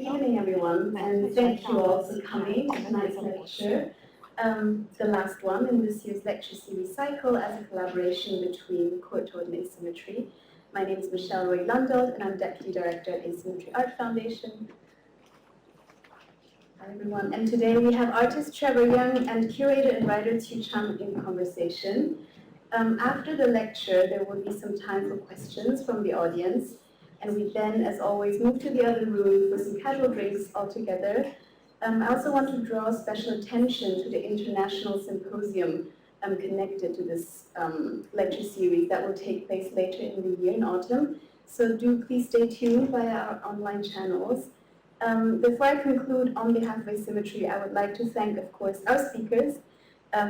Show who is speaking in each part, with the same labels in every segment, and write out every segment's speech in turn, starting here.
Speaker 1: evening, everyone, and thank you all for coming to tonight's lecture, the last one in this year's lecture series cycle as a collaboration between Curator and Asymmetry. My name is Michelle Roy-Lundold, and I'm Deputy Director at Asymmetry Art Foundation. Hi, everyone. And today we have artist Trevor Yeung and curator and writer Qu Chang in conversation. After the lecture, there will be some time for questions from the audience. And we then, as always, move to the other room for some casual drinks all together. I also want to draw special attention to the international symposium connected to this lecture series that will take place later in the year in autumn. So do please stay tuned via our online channels. Before I conclude, on behalf of Asymmetry, I would like to thank, of course, our speakers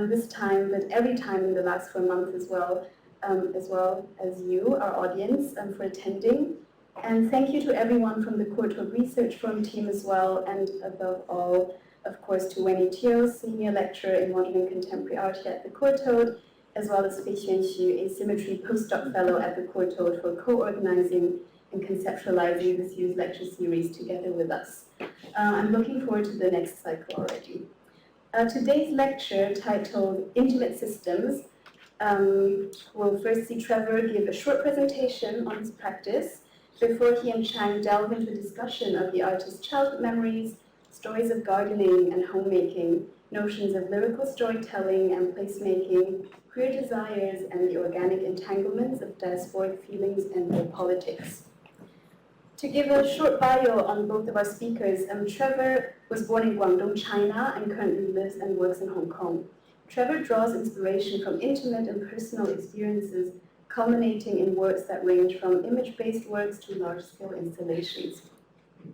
Speaker 1: this time, but every time in the last 4 months as well as you, our audience, for attending. And thank you to everyone from the Curator Research Forum team as well, and above all, of course, to Wendy Teo, Senior Lecturer in Modern and Contemporary Art here at the Curator, as well as Fei Xuanxu, Asymmetry Postdoc Fellow at the Curator, for co-organizing and conceptualizing this year's lecture series together with us. I'm looking forward to the next cycle already. Today's lecture, titled Intimate Systems, will first see Trevor give a short presentation on his practice, before he and Chang delve into a discussion of the artist's childhood memories, stories of gardening and homemaking, notions of lyrical storytelling and placemaking, queer desires, and the organic entanglements of diasporic feelings and their politics. To give a short bio on both of our speakers, Trevor was born in Guangdong, China, and currently lives and works in Hong Kong. Trevor draws inspiration from intimate and personal experiences, culminating in works that range from image-based works to large-scale installations.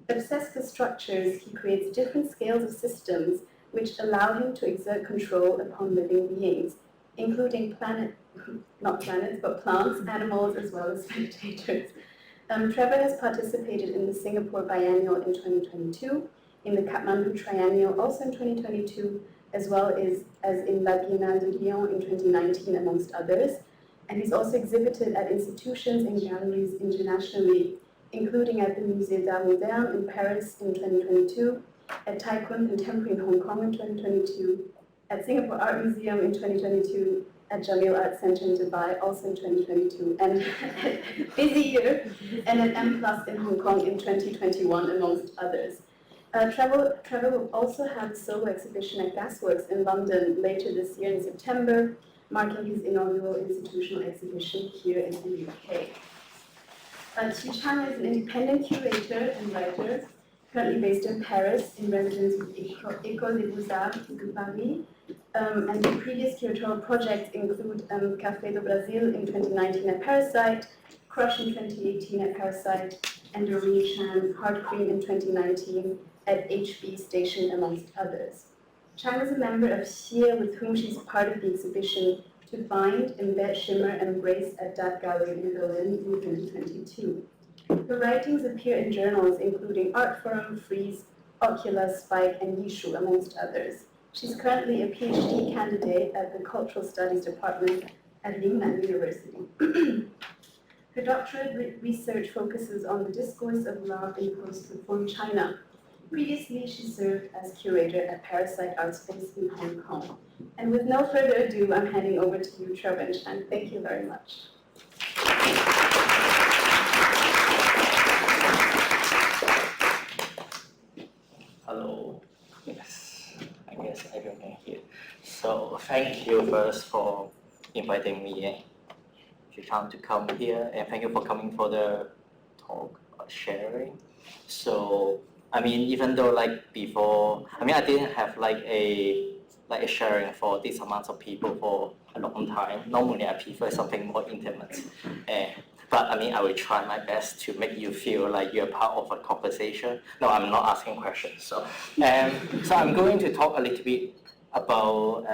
Speaker 1: Obsessed with structures, he creates different scales of systems which allow him to exert control upon living beings, including plants, animals, as well as spectators. Trevor has participated in the Singapore Biennial in 2022, in the Kathmandu Triennial also in 2022, as well as in La Biennale de Lyon in 2019, amongst others. And he's also exhibited at institutions and galleries internationally, including at the Musée d'Art Moderne in Paris in 2022, at Taikun Contemporary in Hong Kong in 2022, at Singapore Art Museum in 2022, at Jamil Art Center in Dubai also in 2022, and busy year, and at M+ in Hong Kong in 2021, amongst others. Trevor will also have a solo exhibition at Gasworks in London later this year in September, marking his inaugural institutional exhibition here in the UK. Qu Chang is an independent curator and writer, currently based in Paris, in residence with École des Beaux-Arts de Paris. And the previous curatorial projects include Café do Brasil in 2019 at Parasite, Crush in 2018 at Parasite, and Doreen Chan's Hard Cream in 2019 at HB Station, amongst others. Chang is a member of Xie, with whom she's part of the exhibition To Bind, Embed, Shimmer, and Embrace at Dat Gallery in Berlin in 2022. Her writings appear in journals including Art Forum, Frieze, Oculus, Spike, and Yishu, amongst others. She's currently a PhD candidate at the Cultural Studies Department at Lingnan University. Her doctorate research focuses on the discourse of love in post-reform China. Previously, she served as curator at Parasite Art Space in Hong Kong. And with no further ado, I'm handing over to you, Trevor and Chang. Thank you very much.
Speaker 2: Hello. Yes, I guess everyone can hear. So thank you first for inviting me to come here, and thank you for coming for the talk sharing. So I mean, even though like before, I didn't have like a sharing for this amount of people for a long time. Normally, I prefer something more intimate. But I will try my best to make you feel like you're part of a conversation. No, I'm not asking questions. So I'm going to talk a little bit about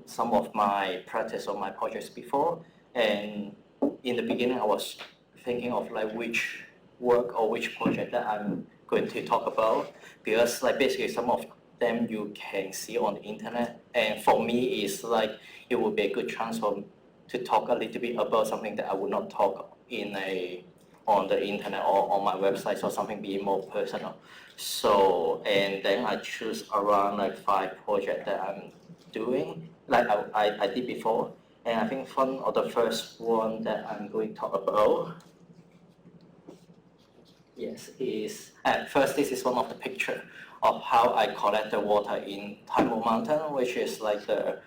Speaker 2: some of my practice or my projects before. And in the beginning, I was thinking of like which work or which project that I'm going to talk about, because like basically some of them you can see on the internet, and for me it's like it would be a good chance to talk a little bit about something that I would not talk in a on the internet or on my website, so something be more personal. So, and then I choose around like 5 projects that I'm doing, like I did before. And I think one of the first one that I'm going to talk about, yes, is, at first this is one of the picture of how I collect the water in Taimu Mountain, which is like the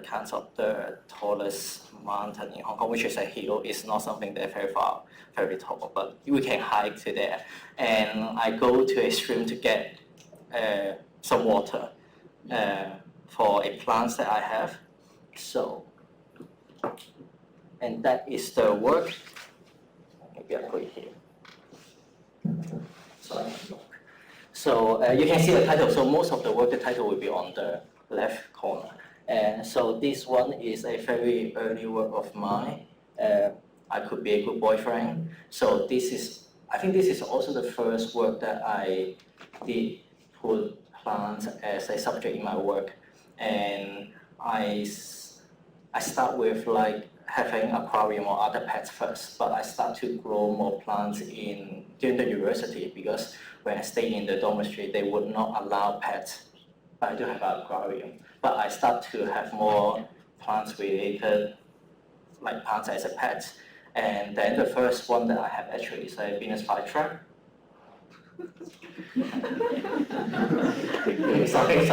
Speaker 2: kind of the tallest mountain in Hong Kong, which is a hill. It's not something that's very far, very tall, but we can hike to there. And I go to a stream to get some water for a plant that I have. So, and that is the work. Maybe I'll put it here. Sorry. So you can see the title. So most of the work, the title will be on the left corner. And so this one is a very early work of mine. I could be a good boyfriend. So this is, I think this is also the first work that I did put plants as a subject in my work. And I start with like having aquarium or other pets first, but I start to grow more plants during the university, because when I stayed in the dormitory, they would not allow pets. But I do have an aquarium. But I start to have more plants related, like plants as a pet. And then the first one that I have actually is a Venus flytrap. sorry.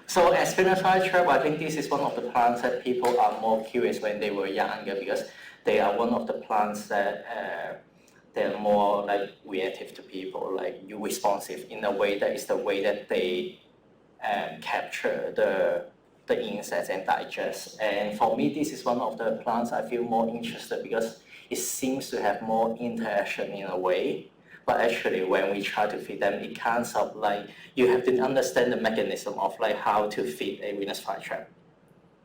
Speaker 2: So as Venus flytrap, I think this is one of the plants that people are more curious when they were younger, because they are one of the plants that they're more like reactive to people, like you responsive in a way that is the way that they capture the insects and digest. And for me, this is one of the plants I feel more interested, because it seems to have more interaction in a way. But actually, when we try to feed them, it kind of like, you have to understand the mechanism of like how to feed a Venus flytrap.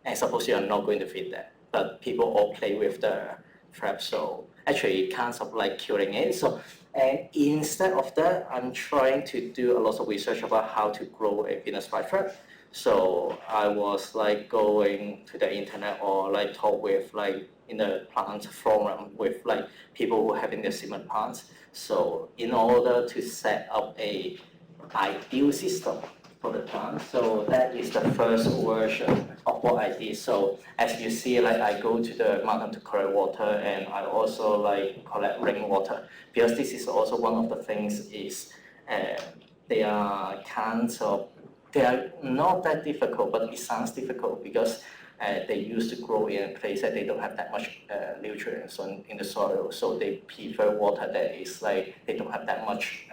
Speaker 2: And suppose you are not going to feed that, but people all play with the trap, so actually it kind of like killing it. So, and instead of that, I'm trying to do a lot of research about how to grow a Venus flytrap. So I was like going to the internet or like talk with like in the plant forum with like people who having the similar plants. So in order to set up a ideal system for the plant, so that is the first version of what I did. So as you see, like I go to the mountain to collect water, and I also like collect rainwater, because this is also one of the things is they are they are not that difficult, but it sounds difficult because they used to grow in a place that they don't have that much nutrients in the soil, so they prefer water that is like, they don't have that much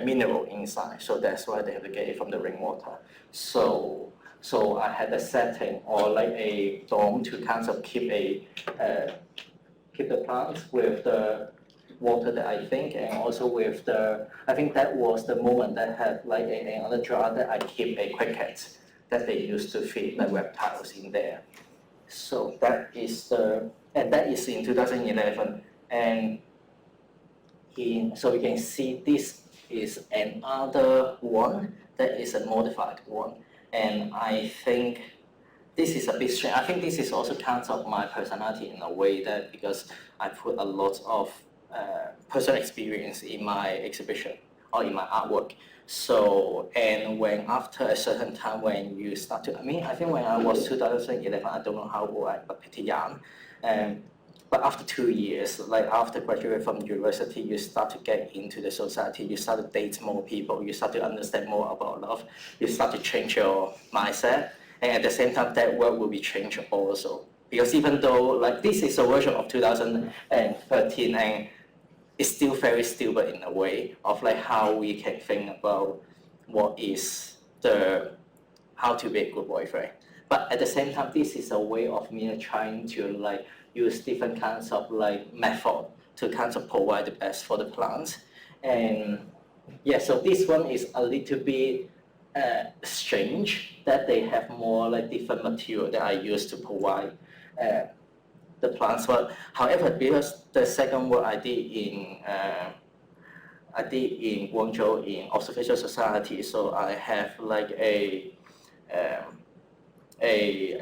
Speaker 2: mineral inside, so that's why they have to get it from the rainwater. So I had a setting or like a dome to kind of keep the plants with the water that I think, and also with I think that was the moment that had like another jar that I keep a cricket that they used to feed the reptiles in there. So that is that is in 2011, and so you can see this is another one that is a modified one, and I think this is a bit strange. I think this is also kind of my personality in a way, that because I put a lot of personal experience in my exhibition or in my artwork. So, and when after a certain time when you start to, I think when I was 2011, I don't know how old I, but pretty young. But after 2 years, like after graduating from university, you start to get into the society, you start to date more people, you start to understand more about love, you start to change your mindset, and at the same time, that work will be changed also. Because even though, like, this is a version of 2013, and it's still very stupid in a way of like how we can think about what is how to be a good boyfriend. But at the same time, this is a way of me trying to like use different kinds of like method to kind of provide the best for the plants. And yeah, so this one is a little bit strange that they have more like different material that I use to provide the plants. But however, because the second work I did in Guangzhou in Observation Society, so I have like a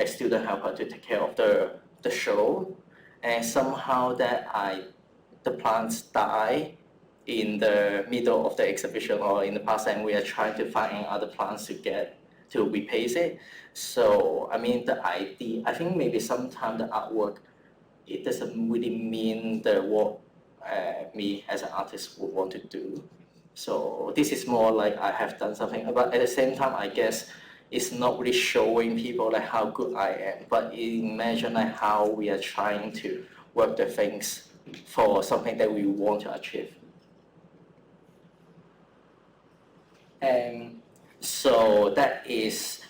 Speaker 2: student helper to take care of the the show, and somehow the plants die in the middle of the exhibition or in the past, and we are trying to find other plants to replace it. So I mean the idea, I think maybe sometimes the artwork, it doesn't really mean the what me as an artist would want to do. So this is more like I have done something, but at the same time, I guess it's not really showing people like how good I am, but imagine like how we are trying to work the things for something that we want to achieve. And so this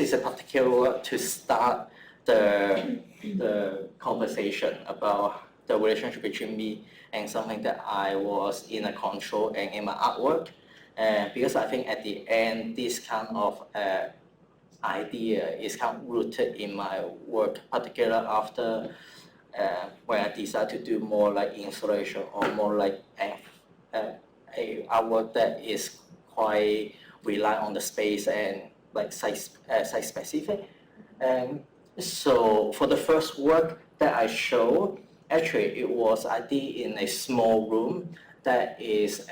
Speaker 2: is a particular to start the conversation about the relationship between me and something that I was in a control and in my artwork. Because I think at the end, this kind of idea is kind of rooted in my work, particularly after when I decided to do more like installation or more like a artwork that is quite rely on the space and like site specific. So for the first work that I showed, actually it was I did in a small room that is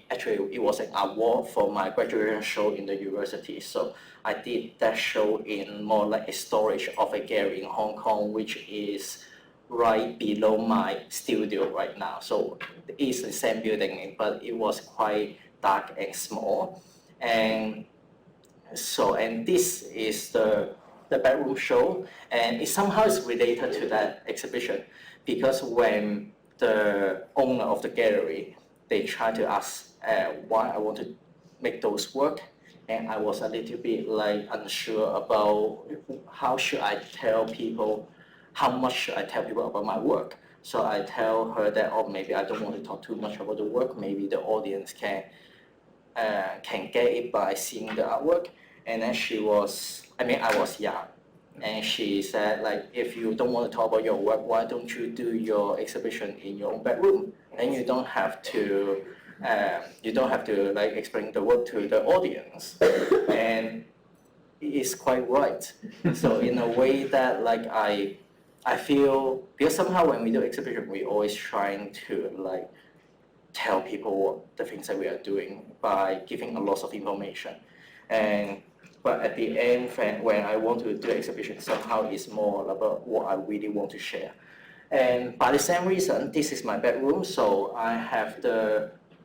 Speaker 2: actually it was an award for my graduation show in the university. So I did that show in more like a storage of a gallery in Hong Kong, which is right below my studio right now. So it's the same building, but it was quite dark and small. And this is the bedroom show, and it somehow is related to that exhibition, because when the owner of the gallery, they tried to ask why I want to make those work, and I was a little bit like unsure about how should I tell people, how much should I tell people about my work. So I tell her that, oh, maybe I don't want to talk too much about the work, maybe the audience can get it by seeing the artwork. And then I was young, and she said like, if you don't want to talk about your work, why don't you do your exhibition in your own bedroom? And you don't have to like explain the work to the audience. And it's quite right. So in a way that like I feel, because somehow when we do exhibition, we always trying to like tell people the things that we are doing by giving a lot of information. But at the end, when I want to do exhibition, somehow it's more about what I really want to share. And by the same reason, this is my bedroom, so I have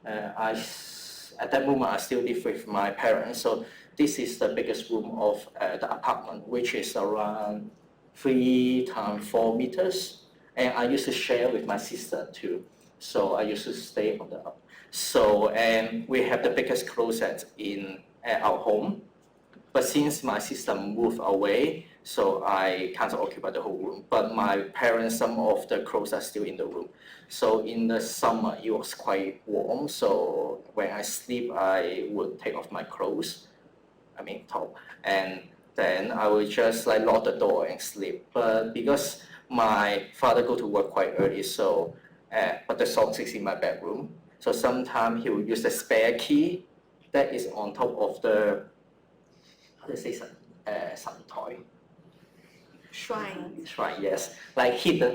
Speaker 2: at that moment I still live with my parents, so this is the biggest room of the apartment, which is around 3 times 4 meters, and I used to share with my sister too. So I used to stay on the up. So, and we have the biggest closet in our home. But since my sister moved away, so I can't occupy the whole room. But my parents, some of the clothes are still in the room. So in the summer, it was quite warm. So when I sleep, I would take off my clothes, top, and then I would just like lock the door and sleep. But because my father go to work quite early, so but the socks is in my bedroom. So sometimes he will use the spare key that is on top of the, how to say, toy.
Speaker 3: Shrine.
Speaker 2: Shrine, yes. Like hidden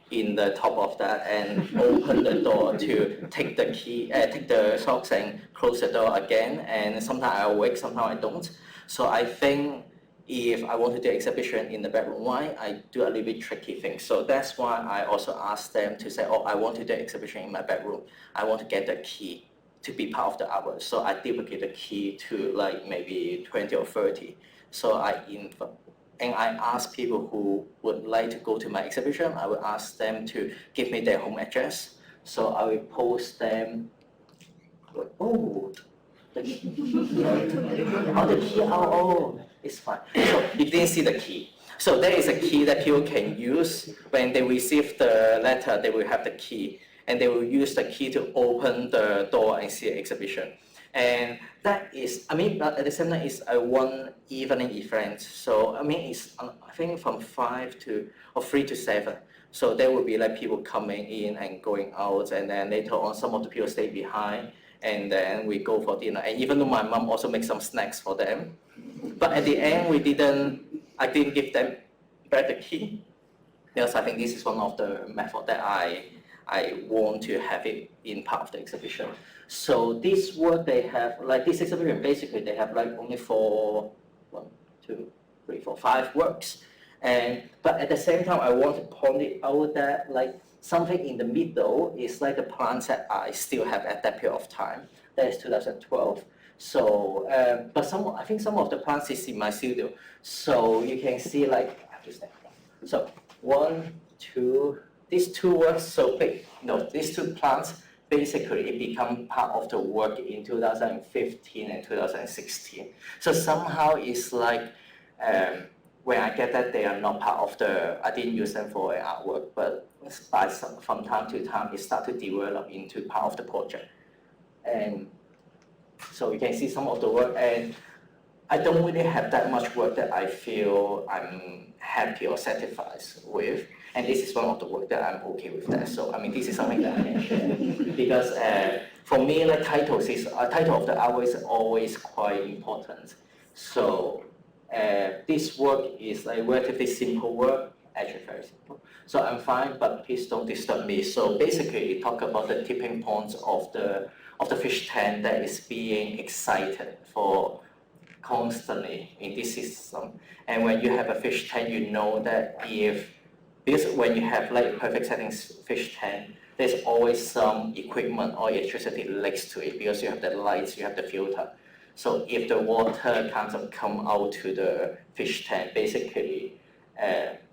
Speaker 2: in the top of that, and open the door to take the key, take the socks and close the door again. And sometimes I awake, sometimes I don't. So I think if I want to do exhibition in the bedroom, why I do a little bit tricky thing. So that's why I also ask them to say, oh, I want to do exhibition in my bedroom. I want to get the key to be part of the artwork. So I duplicate the key to like maybe 20 or 30. So and I ask people who would like to go to my exhibition, I will ask them to give me their home address. So I will post them, oh, the key, oh, it's fine. So you didn't see the key. So there is a key that people can use. When they receive the letter, they will have the key, and they will use the key to open the door and see the exhibition. And that is, but at the same time, it's a one evening event. So, it's, I think from 3 to 7. So there will be like people coming in and going out, and then later on, some of the people stay behind, and then we go for dinner. And even though my mom also makes some snacks for them, but at the end, I didn't give them back the key. because I think this is one of the methods that I want to have it in part of the exhibition. So this work they have, like this exhibition, basically they have like only 5 works. But at the same time, I want to point it out that like something in the middle is like the plants that I still have at that period of time. That is 2012. So, but I think some of the plants is in my studio. So you can see like, so 1, 2, these 2 works so big. No, these 2 plants basically it become part of the work in 2015 and 2016. So somehow it's like when I get that they are not part of the, I didn't use them for an artwork, but from time to time it start to develop into part of the project. And so you can see some of the work, and I don't really have that much work that I feel I'm happy or satisfied with. And this is one of the work that I'm okay with that. So I mean, this is something that I can share because for me, like title of the artwork is always quite important. So this work is a relatively simple work, actually very simple. So I'm fine, but please don't disturb me. So basically, it talk about the tipping points of the fish tank that is being excited for constantly in this system. And when you have a fish tank, you know that because when you have like a perfect settings fish tank, there's always some equipment or electricity links to it because you have the lights, you have the filter. So if the water kind of come out to the fish tank, basically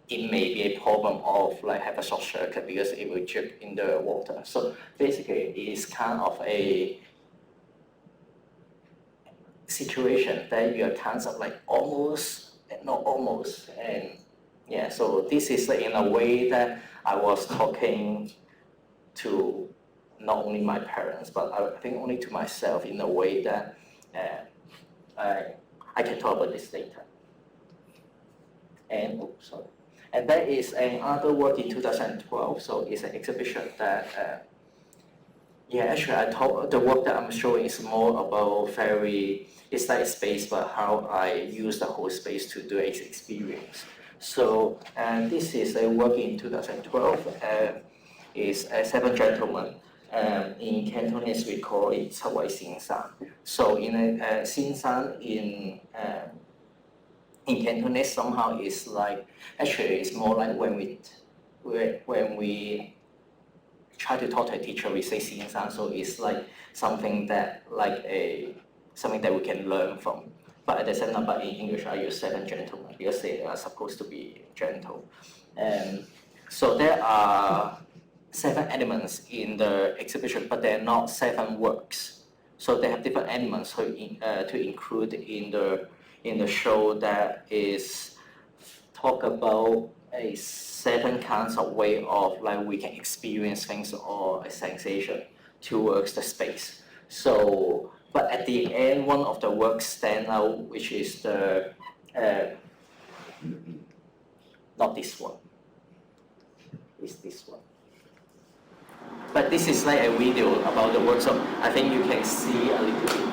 Speaker 2: it may be a problem of like have a short circuit because it will drip in the water. So basically it's kind of a situation that you are kind of like not almost, and yeah, so this is like in a way that I was talking to not only my parents, but I think only to myself in a way that I can talk about this later. And sorry. And that is another work in 2012, so it's an exhibition that yeah, actually I thought the work that I'm showing is more about it's like space, but how I use the whole space to do its experience. So, and this is a work in 2012, is 7 Gentlemen. In Cantonese we call it 七位先生. So in a 先生in Cantonese somehow it's like, actually it's more like when we try to talk to a teacher, we say 先生, so it's like something that something that we can learn from. But at the same time, but in English I use 7 gentlemen because they are supposed to be gentle. So there are 7 elements in the exhibition, but they're not 7 works. So they have different elements to include in the show that is talk about a 7 kinds of way of like we can experience things or a sensation towards the space. So, but at the end, one of the works stand out, which is the not this one. It's this one. But this is like a video about the work, so I think you can see a little bit.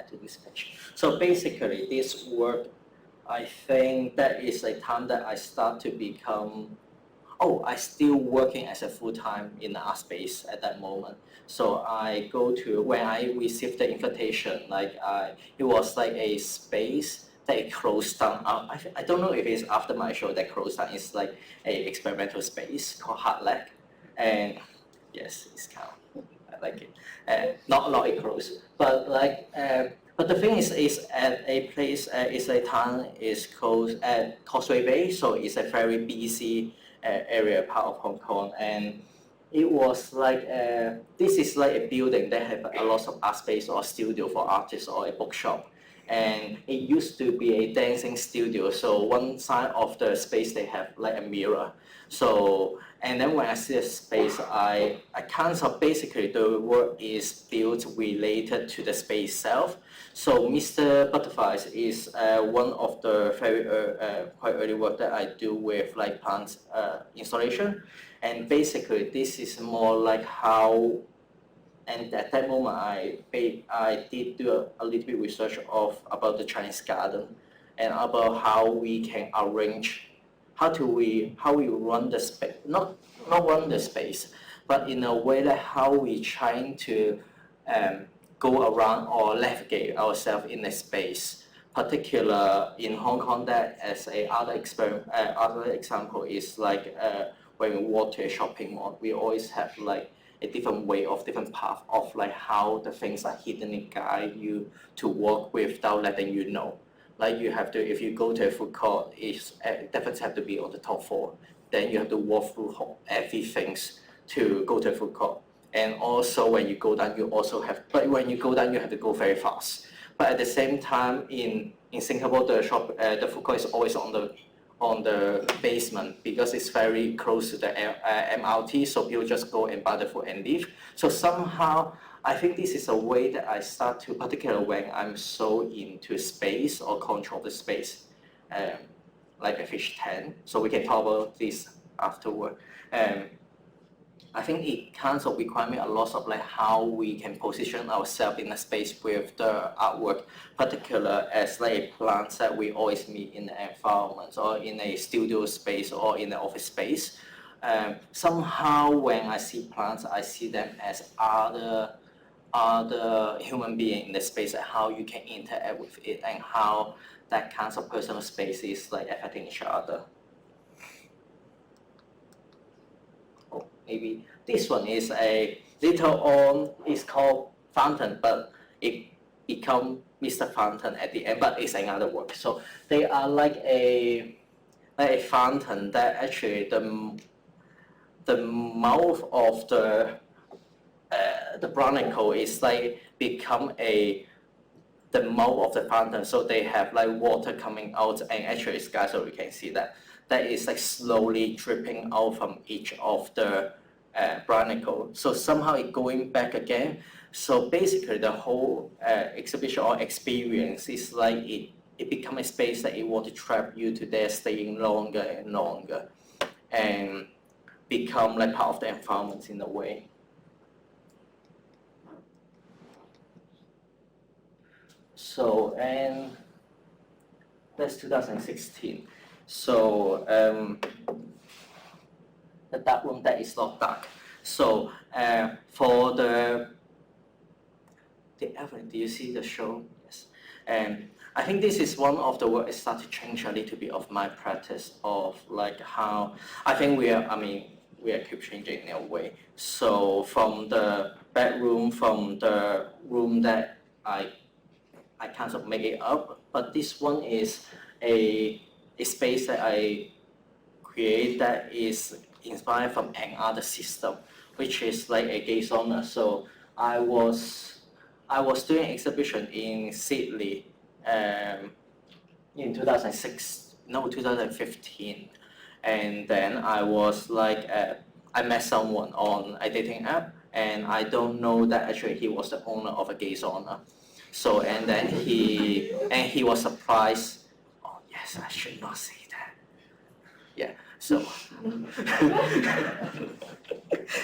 Speaker 2: To this page. So basically this work, I think that is a time that I start to become, I still working as a full-time in the art space at that moment. So I when I received the invitation, it was like a space that it closed down. I don't know if it's after my show that closed down. It's like a experimental space called Hard Leg. And Yes, it's kind of, I like it. Not close, but but the thing is at a place, is a town is called Causeway Bay, so it's a very busy area part of Hong Kong, and it was this is like a building that have a lot of art space or studio for artists or a bookshop. And it used to be a dancing studio, so one side of the space they have like a mirror. So, and then when I see a space, I can't, so basically the work is built related to the space itself. So Mr. Butterflies is one of the very quite early work that I do with like plant installation. And basically this is more like how, and at that moment I did do a little bit research about the Chinese garden and about how we can arrange, how we run the space, not run the space, but in a way that how we trying to go around or navigate ourselves in a space. Particular in Hong Kong, that as a other example is like when we walk to a shopping mall, we always have like a different way of different path of like how the things are hidden and guide you to walk without letting you know. Like you have to, if you go to a food court, it definitely have to be on the top floor. Then you have to walk through everything to go to a food court. And also when you go down, you also have, but when you go down, you have to go very fast. But at the same time, in Singapore, the food court is always on the basement because it's very close to the MRT, so people just go and buy the food and leave. So somehow, I think this is a way that I start to, particularly when I'm so into space or control the space, like a fish tank. So we can talk about this afterward. I think it kind of requires me a lot of like how we can position ourselves in a space with the artwork, particular as like plants that we always meet in the environment or in a studio space or in the office space. Somehow when I see plants, I see them as other human being in the space and how you can interact with it and how that kind of personal space is like affecting each other. Maybe this one is a little on, it's called Fountain, but it become Mr. Fountain at the end, but it's another work. So they are like a fountain that actually the mouth of the barnacle is like become the mouth of the fountain. So they have like water coming out, and actually, guys, so we can see that is like slowly dripping out from each of the barnacle. So somehow it going back again. So basically the whole exhibition or experience is like it becomes a space that it want to trap you to there, staying longer and longer, and become like part of the environment in a way. So, and that's 2016. So the dark room that is not dark. So for the Evelyn, do you see the show? Yes. And I think this is one of the work I start to change a little bit of my practice of like how I think we are keep changing in a way. So from the bedroom, from the room that I kind of make it up, but this one is a space that I create that is inspired from another system, which is like a gay sauna. So I was doing exhibition in Sydney in 2015, and then I was like I met someone on a dating app, and I don't know that actually he was the owner of a gay sauna. So and then he was surprised. Oh yes, I should not say that. Yeah. So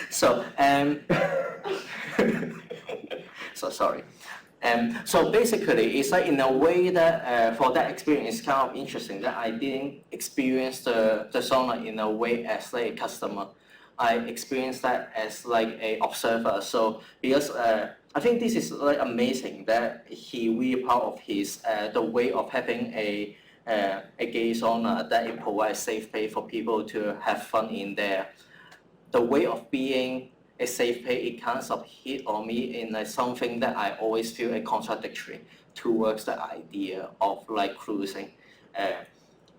Speaker 2: so so sorry. So basically, it's like in a way that for that experience, it's kind of interesting that I didn't experience the sauna in a way as like a customer. I experienced that as like a observer. So because I think this is like amazing that he really part of his the way of having a gay sauna that it provides safe space for people to have fun in there. The way of being a safe place, it kind of hit on me in like something that I always feel a contradictory towards the idea of like cruising.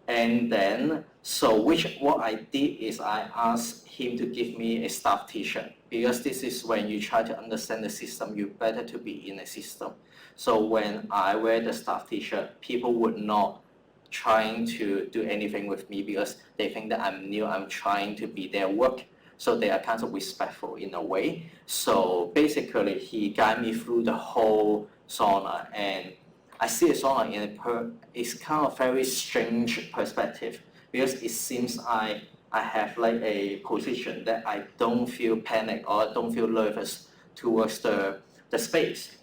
Speaker 2: And then, so what I did is I asked him to give me a staff t-shirt, because this is when you try to understand the system, you better to be in a system. So when I wear the staff t-shirt, people would not trying to do anything with me because they think that I'm new, I'm trying to be their work. So they are kind of respectful in a way. So basically, he guided me through the whole sauna, and I see a sauna in it's kind of very strange perspective, because it seems I have like a position that I don't feel panic or don't feel nervous towards the space.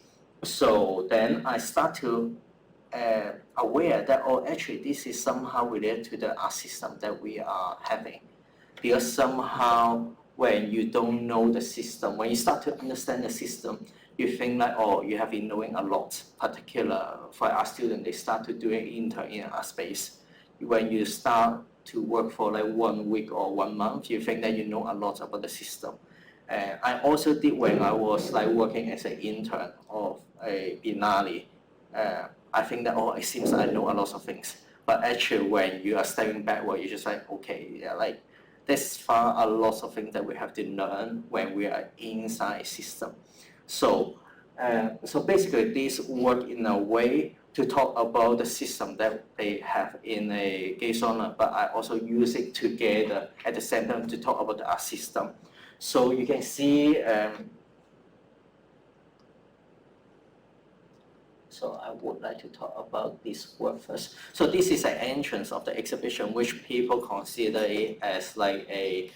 Speaker 2: So then I start to aware that, oh, actually this is somehow related to the art system that we are having. Because somehow when you don't know the system, when you start to understand the system, you think like, oh, you have been knowing a lot. Particular for our students, they start to do an intern in our space. When you start to work for like 1 week or 1 month, you think that you know a lot about the system. I also did when I was like working as an intern of a Biennale. I think that, oh, it seems I know a lot of things. But actually, when you are stepping backward, you're just like, okay, yeah, like there's far a lot of things that we have to learn when we are inside a system. So, so basically, this work in a way to talk about the system that they have in a gay sauna, but I also use it together at the same time to talk about the art system. So you can see, so I would like to talk about this work first. So this is an entrance of the exhibition, which people consider it as like a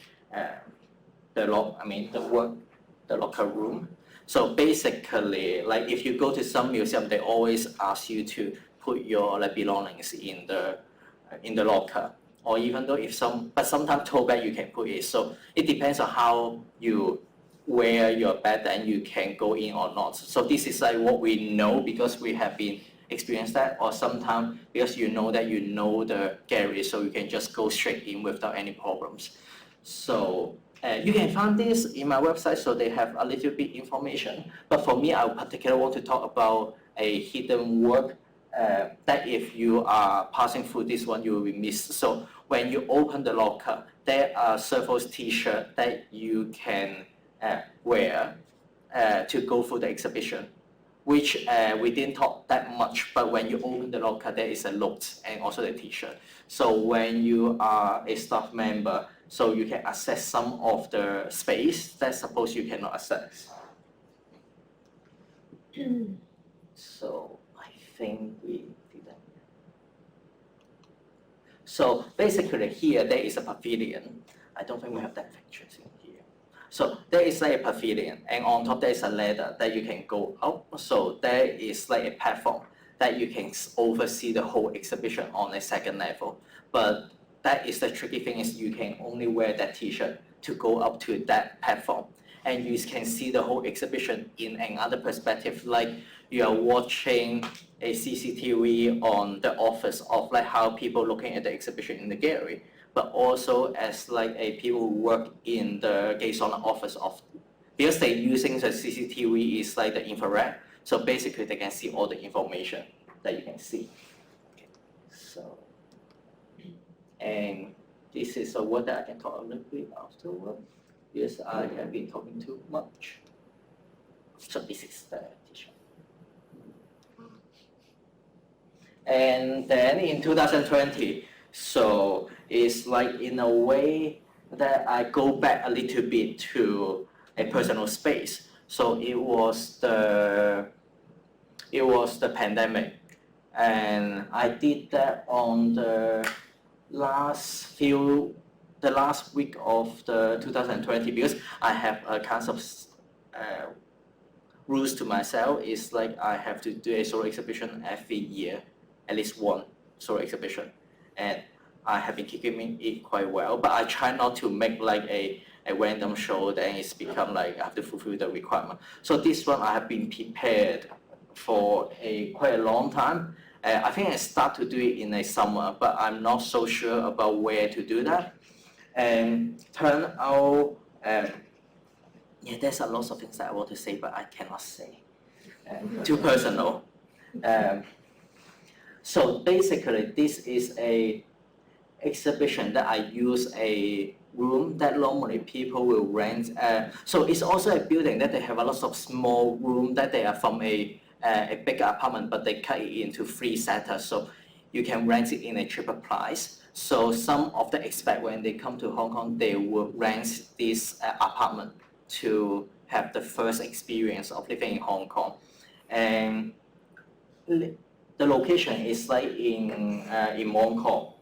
Speaker 2: the locker room. So basically, like if you go to some museum, they always ask you to put your like belongings in the locker, or even though but sometimes tote bag you can put it. So it depends on how you wear your bag, then you can go in or not. So this is like what we know because we have been experienced that, or sometimes because you know that you know the gallery, so you can just go straight in without any problems. So you can find this in my website, so they have a little bit information. But for me, I particularly want to talk about a hidden work that if you are passing through this one, you will be missed. So when you open the locker, there are several t-shirts that you can wear to go through the exhibition, which we didn't talk that much, but when you open the locker, there is a note and also the t-shirt. So when you are a staff member, so you can access some of the space that suppose you cannot access. So I think we did that. So basically here, there is a pavilion. I don't think we have that pictures in here. So there is like a pavilion, and on top there is a ladder that you can go up. So there is like a platform that you can oversee the whole exhibition on a second level. But that is the tricky thing, is you can only wear that t-shirt to go up to that platform. And you can see the whole exhibition in another perspective, like you are watching a CCTV on the office of like how people looking at the exhibition in the gallery, but also as like a people who work in the gay sauna office of, because they're using the CCTV is like the infrared, so basically they can see all the information that you can see. Okay. So, and this is a word that I can talk a little bit afterward, because I have been talking too much. So this is the t-shirt. And then in 2020, so it's like in a way that I go back a little bit to a personal space. So it was the pandemic, and I did that on the last week of the 2020, because I have a kind of rules to myself. Is like I have to do a solo exhibition every year, at least one solo exhibition, and I have been keeping it quite well. But I try not to make like a random show, then it's become like I have to fulfill the requirement. So this one I have been prepared for quite a long time. I think I start to do it in a summer, but I'm not so sure about where to do that. And turn out yeah, there's a lot of things that I want to say, but I cannot say. Too personal. So basically, this is a exhibition that I use a room that normally people will rent. So it's also a building that they have a lot of small room that they are from a bigger apartment, but they cut it into 3 sectors. So you can rent it in a cheaper price. So some of the expats, when they come to Hong Kong, they will rent this apartment to have the first experience of living in Hong Kong. And the location is like in Mong Kok,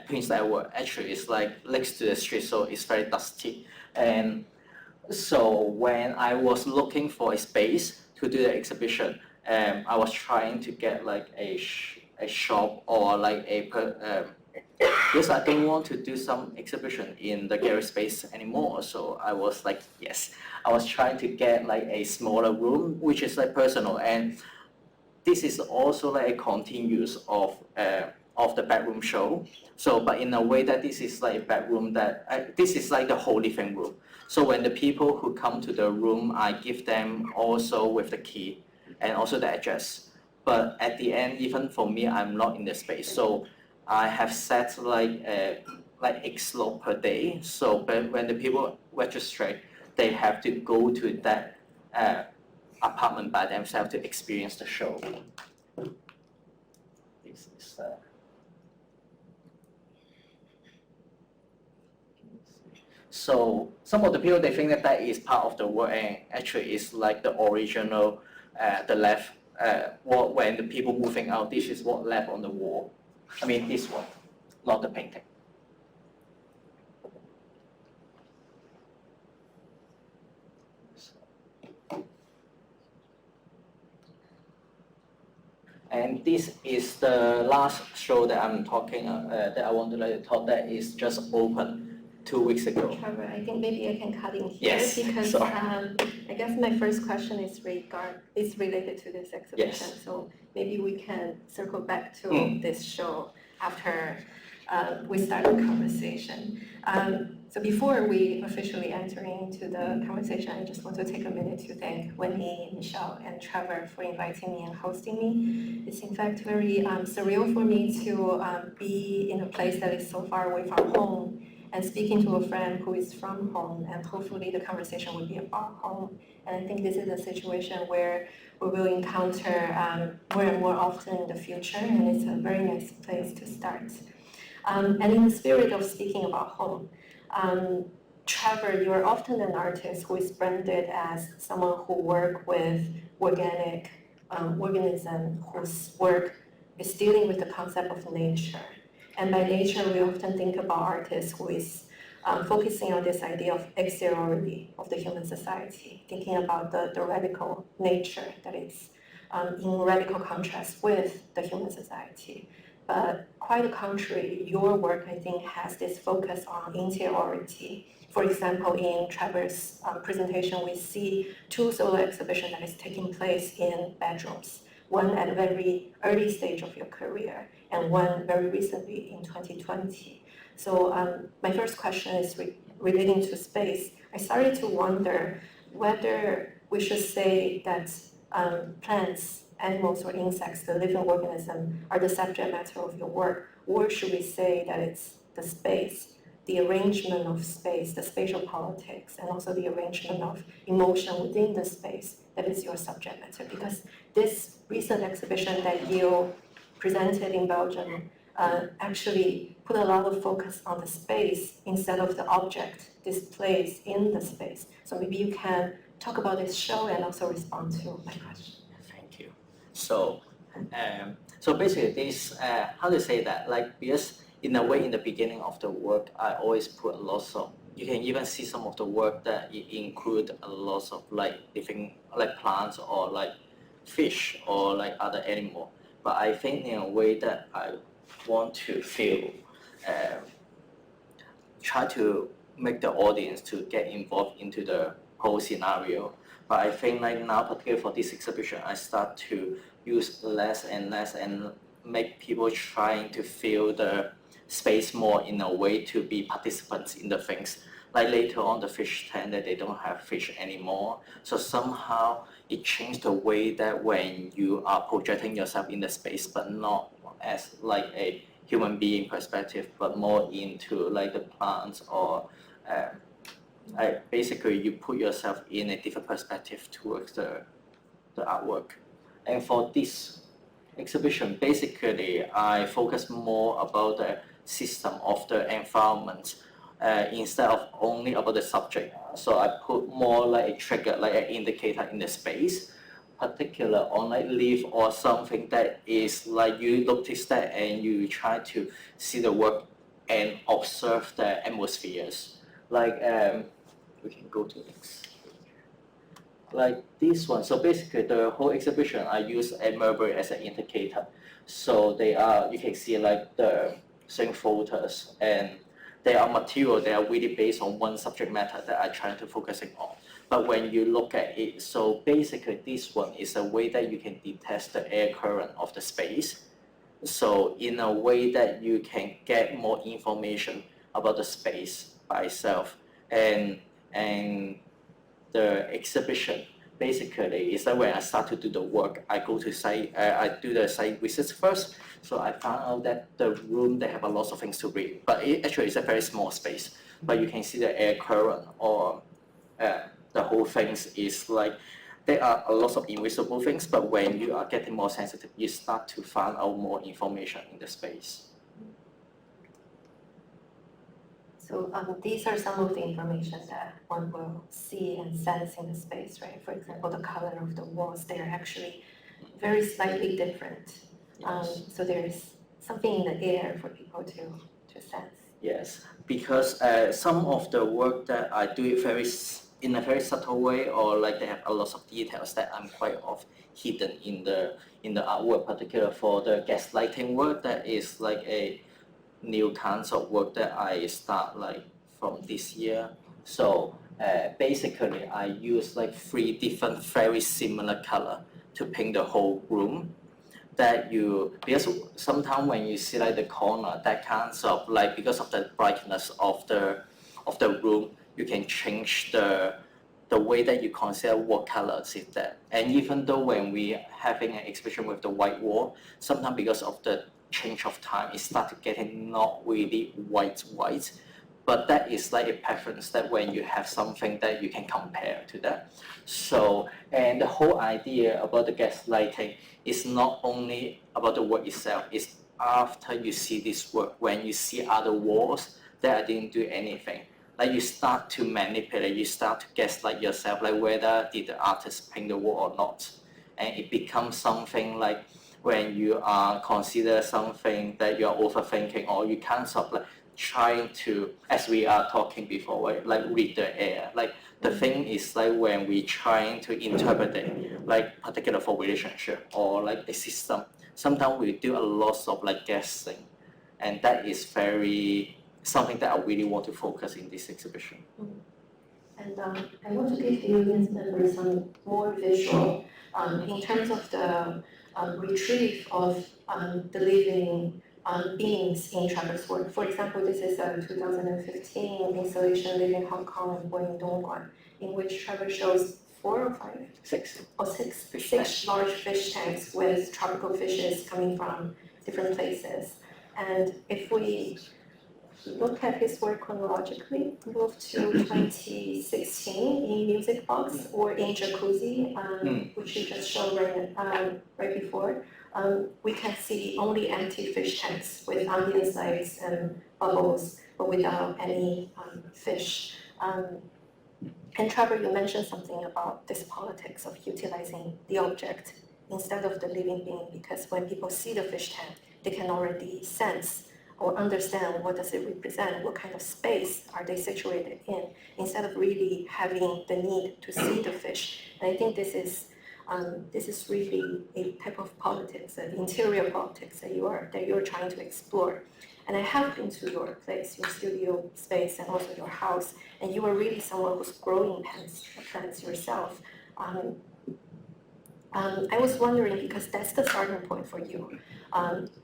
Speaker 2: Prince Edward. Actually, it's like next to the street, so it's very dusty. And so when I was looking for a space to do the exhibition, I was trying to get like a shop or like because I don't want to do some exhibition in the gallery space anymore. So I was like, yes, I was trying to get like a smaller room, which is like personal. And this is also like a continuous of the bedroom show. So, but in a way that this is like a bedroom that, this is like the whole living room. So when the people who come to the room, I give them also with the key and also the address. But at the end, even for me, I'm not in the space. So I have set like X slot per day. So but when the people register, they have to go to that apartment by themselves to experience the show. This is so some of the people, they think that that is part of the work, and actually it's like the original, the left, when the people moving out, this is what left on the wall. I mean this one, not the painting. And this is the last show that I'm talking, that I want to let you talk, that is just open 2 weeks ago.
Speaker 3: Trevor, I think maybe I can cut in here,
Speaker 2: yes,
Speaker 3: because I guess my first question is related to this exhibition.
Speaker 2: Yes.
Speaker 3: So maybe we can circle back to this show after we start the conversation. So before we officially enter into the conversation, I just want to take a minute to thank Wendy, Michelle, and Trevor for inviting me and hosting me. It's in fact very surreal for me to be in a place that is so far away from home and speaking to a friend who is from home, and hopefully the conversation will be about home. And I think this is a situation where we will encounter more and more often in the future, and it's a very nice place to start. And in the spirit of speaking about home, Trevor, you're often an artist who is branded as someone who works with organic organism, whose work is dealing with the concept of nature. And by nature, we often think about artists who is focusing on this idea of exteriority of the human society, thinking about the radical nature that is in radical contrast with the human society. But quite the contrary, your work, I think, has this focus on interiority. For example, in Trevor's presentation, we see 2 solo exhibitions that is taking place in bedrooms, one at a very early stage of your career, and one very recently in 2020. So my first question is relating to space. I started to wonder whether we should say that plants, animals, or insects, the living organism, are the subject matter of your work, or should we say that it's the space, the arrangement of space, the spatial politics, and also the arrangement of emotion within the space that is your subject matter? Because this recent exhibition that you presented in Belgium actually put a lot of focus on the space instead of the object displayed in the space. So maybe you can talk about this show and also respond to my question.
Speaker 2: Thank you. So, so basically this, how to say that, like, because in a way in the beginning of the work, I always put a lot of, you can even see some of the work that it include a lot of like living, like plants or like fish or like other animal. But I think in a way that I want to feel, try to make the audience to get involved into the whole scenario. But I think like now, particularly for this exhibition, I start to use less and less and make people trying to feel the space more in a way to be participants in the things. like later on the fish tank that they don't have fish anymore. So somehow it changed the way that when you are projecting yourself in the space, but not as like a human being perspective, but more into like the plants or basically you put yourself in a different perspective towards the artwork. And for this exhibition, basically I focus more about the system of the environment instead of only about the subject. So I put more like a trigger, like an indicator in the space, particular on like leaf or something that is like you notice that and you try to see the work and observe the atmospheres. Like we can go to next. Like this one. So basically the whole exhibition I use a mulberry as an indicator. So they are, you can see like the same photos and they are material, they are really based on one subject matter that I try to focusing on. But when you look at it, so basically this one is a way that you can detect the air current of the space. So in a way that you can get more information about the space by itself. And the exhibition basically is that when I start to do the work, I go to site, I do the site visits first. So I found out that the room, they have a lot of things to read, but it actually is a very small space. But you can see the air current or the whole things is like, there are a lot of invisible things, but when you are getting more sensitive, you start to find out more information in the space.
Speaker 3: So these are some of the information that one will see and sense in the space, right? For example, the color of the walls, they are actually very slightly different. So there's something in the air for people to sense.
Speaker 2: Yes, because some of the work that I do it in a very subtle way, or like they have a lot of details that I'm quite of hidden in the artwork, particularly for the gaslighting work that is like a new kinds of work that I start like from this year. So basically I use like 3 different very similar color to paint the whole room. That you, because sometimes when you see like the corner, that kinds of like, because of the brightness of the room, you can change the way that you consider what colors is that. And even though when we having an exhibition with the white wall, sometimes because of the change of time, it started getting not really white, but that is like a preference that when you have something that you can compare to that. So, and the whole idea about the gaslighting is not only about the work itself, it's after you see this work, when you see other walls that I didn't do anything. Like you start to manipulate, you start to gaslight yourself, like whether did the artist paint the wall or not. And it becomes something like when you are consider something that you're overthinking, or you can't stop like trying to, as we are talking before, right, like read the air. Like the thing is like when we trying to interpret it, like particular for relationship or like the system, sometimes we do a lot of like guessing, and that is very something that I really want to focus in this exhibition.
Speaker 3: And I want to give the audience members some more visual in terms of the retrieve of the living beings in Trevor's work. For example, this is a 2015 installation, Living Hong Kong and Born in Dongguan, in which Trevor shows 4 or 5?
Speaker 2: 6.
Speaker 3: Oh, six large fish tanks with tropical fishes coming from different places. And if we look at his work chronologically, move to 2016 in Music Box or in Jacuzzi, which you just showed right before, we can see only empty fish tanks with ambient lights and bubbles, but without any fish. And Trevor, you mentioned something about this politics of utilizing the object instead of the living being, because when people see the fish tank, they can already sense or understand what does it represent, what kind of space are they situated in, instead of really having the need to see the fish. And I think this is really a type of politics, an interior politics that you're trying to explore. And I have been to your place, your studio space, and also your house, and you are really someone who's growing plants yourself. I was wondering, because that's the starting point for you,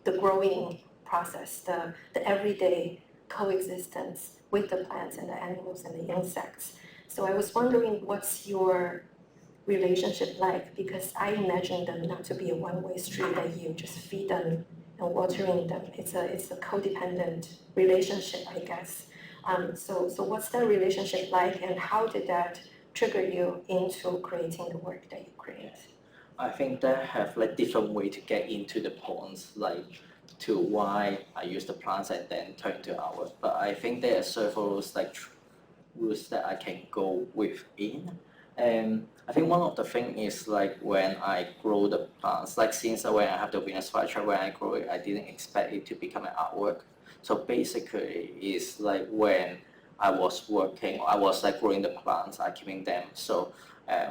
Speaker 3: the growing process, the everyday coexistence with the plants and the animals and the insects. So I was wondering, what's your relationship like? Because I imagine them not to be a one-way street that you just feed them and watering them. It's a codependent relationship, I guess. So what's that relationship like, and how did that trigger you into creating the work that you create?
Speaker 2: I think they have like different way to get into the ponds, like to why I use the plants and then turn to ours. But I think there are several like routes that I can go within. And I think one of the things is like when I grow the plants, like since when I have the Venus flytrap, when I grow it, I didn't expect it to become an artwork. So basically, it's like when I was working, I was like growing the plants, I keeping them. So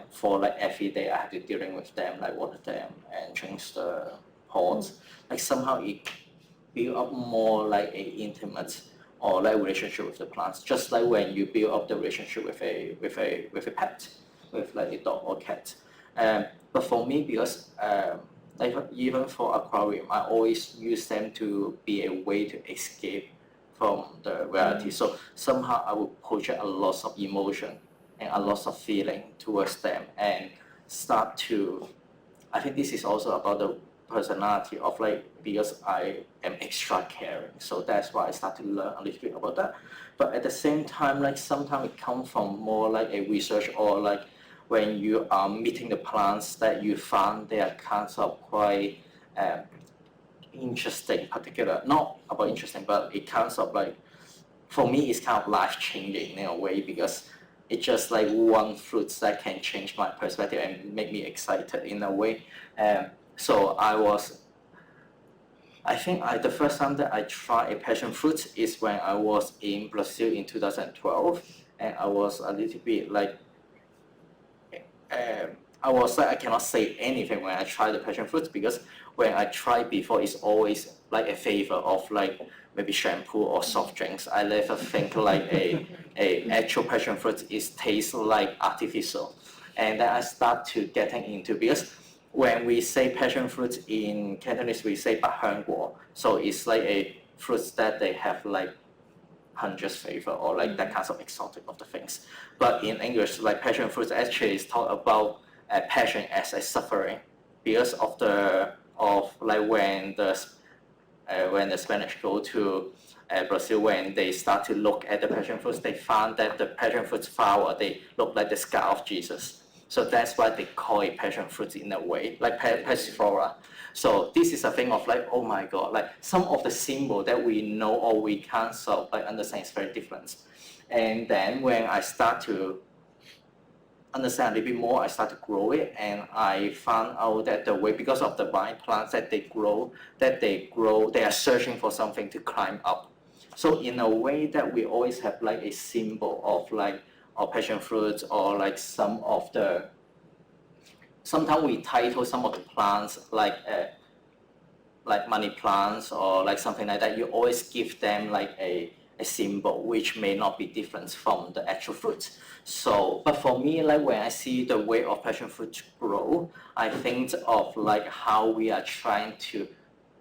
Speaker 2: for like every day, I had to dealing with them, like water them and change the pots. Like somehow it build up more like a intimate or like relationship with the plants, just like when you build up the relationship with a pet, with like a dog or cat. But for me, because like even for aquarium, I always use them to be a way to escape from the reality. So somehow I would project a lot of emotion and a lot of feeling towards them and start to. I think this is also about the personality of like, because I am extra caring, so that's why I start to learn a little bit about that. But at the same time, like sometimes it comes from more like a research, or like when you are meeting the plants that you found they are kind of quite interesting, particular, not about interesting, but it comes of like, for me it's kind of life changing in a way, because it's just like one fruit that can change my perspective and make me excited in a way. So I think the first time that I tried a passion fruit is when I was in Brazil in 2012, and I was a little bit like, I was like, I cannot say anything when I try the passion fruit, because when I tried before, it's always like a favor of like maybe shampoo or soft drinks. I never think like a actual passion fruit is taste like artificial. And then I start to getting into, because when we say passion fruit in Cantonese, we say bạc香果. So it's like a fruits that they have like hundreds flavor, or like that kind of exotic of the things. But in English, like passion fruit actually is talk about passion as a suffering, because of like when the Spanish go to Brazil, when they start to look at the passion fruits, they found that the passion fruits flower, they look like the scar of Jesus. So that's why they call it passion fruit in a way, like passiflora. So this is a thing of like, oh my God, like some of the symbol that we know or we can't sort of like understand is very different. And then when I start to understand a little bit more, I start to grow it, and I found out that the way, because of the vine plants that they grow, they are searching for something to climb up. So in a way that we always have like a symbol of like our passion fruits, or like some of the, sometimes we title some of the plants like money plants or like something like that. You always give them like a symbol which may not be different from the actual fruit. So, but for me, like when I see the way of passion fruit grow, I think of like how we are trying to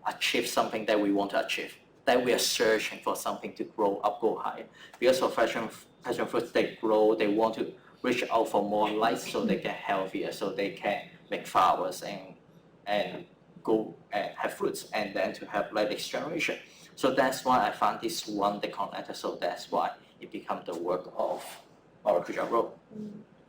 Speaker 2: achieve something that we want to achieve, that we are searching for something to grow up, go higher. Because of passion fruits, they grow, they want to reach out for more light so they get healthier, so they can make flowers and go and have fruits, and then to have like next generation. So that's why I found this one they connected. So that's why it became the work of Qu Chang.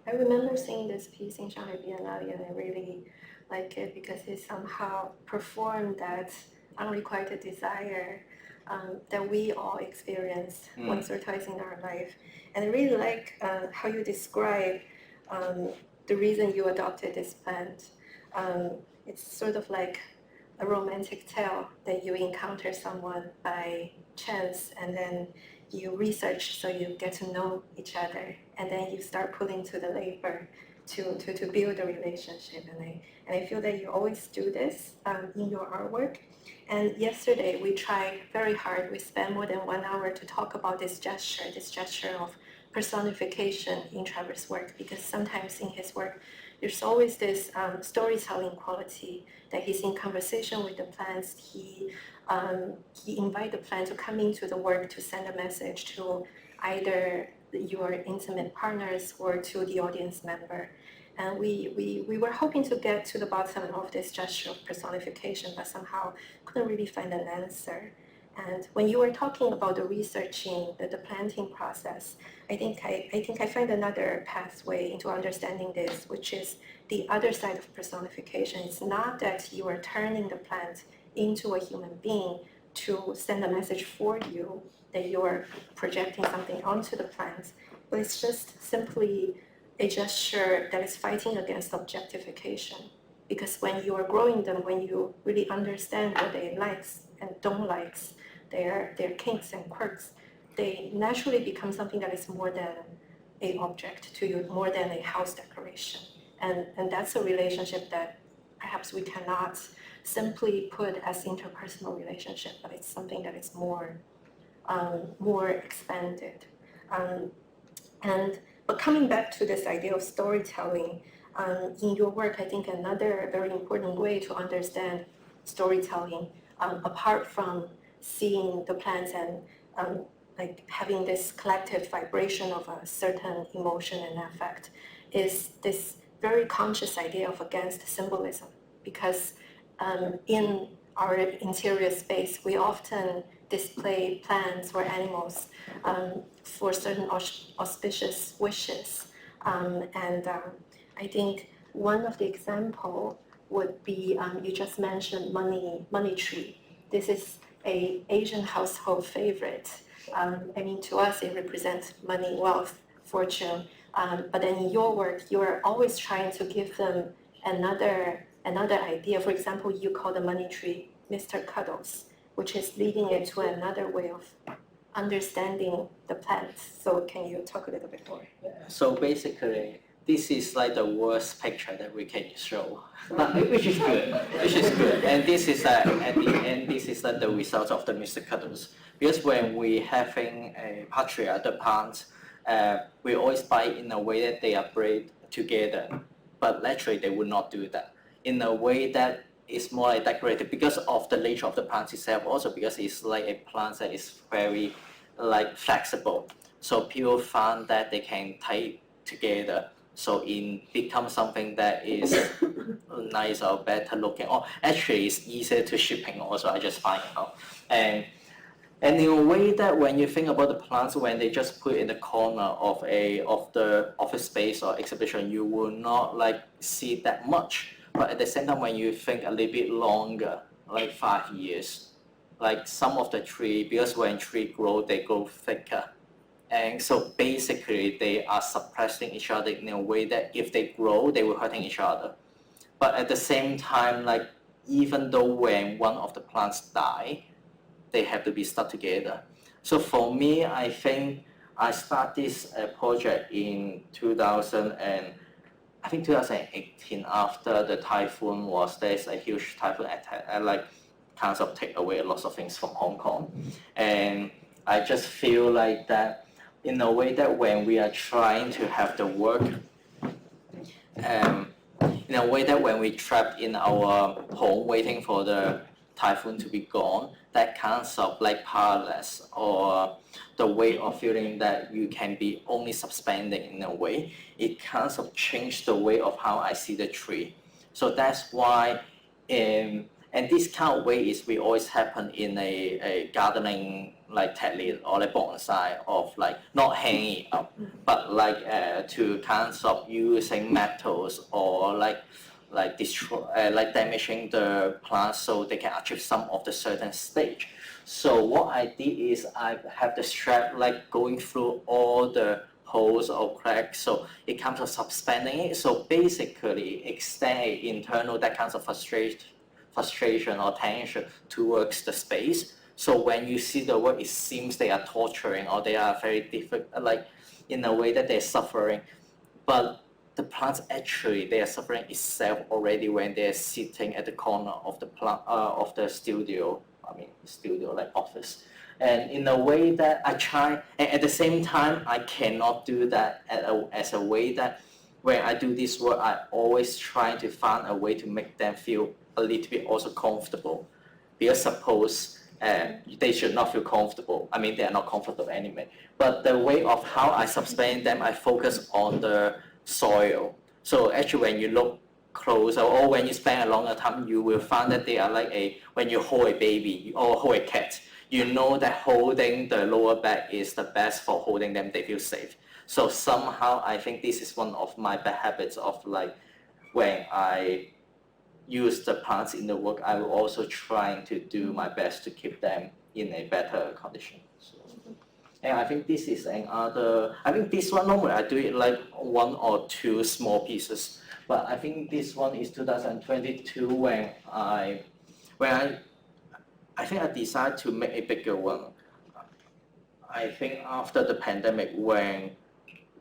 Speaker 3: I remember seeing this piece in Shanghai Biennale, and I really like it because it somehow performed that unrequited desire that we all experience once or twice in our life. And I really like how you describe the reason you adopted this plant. It's sort of like a romantic tale that you encounter someone by chance, and then you research so you get to know each other, and then you start putting to the labor to build a relationship. And I feel that you always do this in your artwork. And yesterday we tried very hard. We spent more than 1 hour to talk about this gesture of personification in Trevor's work, because sometimes in his work there's always this storytelling quality, that he's in conversation with the plants. He invite the plant to come into the work to send a message, to either your intimate partners or to the audience member. And we were hoping to get to the bottom of this gesture of personification, but somehow couldn't really find an answer. And when you were talking about the researching, the planting process, I think I find another pathway into understanding this, which is the other side of personification. It's not that you are turning the plant into a human being to send a message for you, that you are projecting something onto the plant, but it's just simply a gesture that is fighting against objectification. Because when you are growing them, when you really understand what they likes and don't likes, their kinks and quirks, they naturally become something that is more than a object to you, more than a house decoration. And that's a relationship that perhaps we cannot simply put as interpersonal relationship, but it's something that is more expanded. But coming back to this idea of storytelling, in your work, I think another very important way to understand storytelling, apart from seeing the plants and like having this collective vibration of a certain emotion and affect, is this very conscious idea of against symbolism. Because in our interior space, we often display plants or animals for certain auspicious wishes. I think one of the example would be, you just mentioned money tree. This is an Asian household favorite. I mean, to us, it represents money, wealth, fortune. But then in your work, you're always trying to give them another idea. For example, you call the money tree Mr. Cuddles, which is leading it to another way of understanding the plants. So can you talk a little bit more?
Speaker 2: So basically, this is like the worst picture that we can show, which is good, And this is at the end, this is the result of the Mr. Cuddles. Because when we having a patriarchal plants, we always buy in a way that they are bred together, but naturally they would not do that. In a way that is more like decorative because of the nature of the plant itself, also because it's like a plant that is very like flexible. So people find that they can tie together. So it becomes something that is nice or better looking. Or actually, it's easier to shipping also, I just find out. And in a way that when you think about the plants, when they just put in the corner of the office space or exhibition, you will not like see that much. But at the same time, when you think a little bit longer, like 5 years, like some of the tree, because when tree grow, they grow thicker. And so basically, they are suppressing each other in a way that if they grow, they will hurting each other. But at the same time, like even though when one of the plants die, they have to be stuck together. So for me, I think I started this project in 2018 after the typhoon there's a huge typhoon attack, like kind of take away lots of things from Hong Kong. And I just feel like that in a way that when we are trying to have the work, in a way that when we trapped in our home waiting for the typhoon to be gone, that kind of like powerless or the way of feeling that you can be only suspending in a way, it kind of changed the way of how I see the tree. So that's why, and this kind of way is we always happen in a gardening like technique or like bonsai of like not hanging it up, but like to kind of using metals or like destroy, like damaging the plants so they can achieve some of the certain stage. So what I did is I have the strap like going through all the holes or cracks, so it comes to suspending it. So basically extend internal that kind of frustration or tension towards the space. So when you see the work, it seems they are torturing or they are very difficult, like in a way that they're suffering. But the plants actually, they are suffering itself already when they're sitting at the corner of the plant of the studio. Studio like office. And in a way that I try, and at the same time, I cannot do that as a way that when I do this work, I always try to find a way to make them feel a little bit also comfortable. Because suppose they should not feel comfortable. I mean, they are not comfortable anyway. But the way of how I sustain them, I focus on the soil. So actually, when you look closer or when you spend a longer time, you will find that they are like when you hold a baby or hold a cat, you know that holding the lower back is the best for holding them, they feel safe. So somehow I think this is one of my bad habits of like when I use the plants in the work, I will also trying to do my best to keep them in a better condition. So, and I think this is another, I think this one normally I do it like 1 or 2 small pieces, but I think this one is 2022 when I think I decided to make a bigger one. I think after the pandemic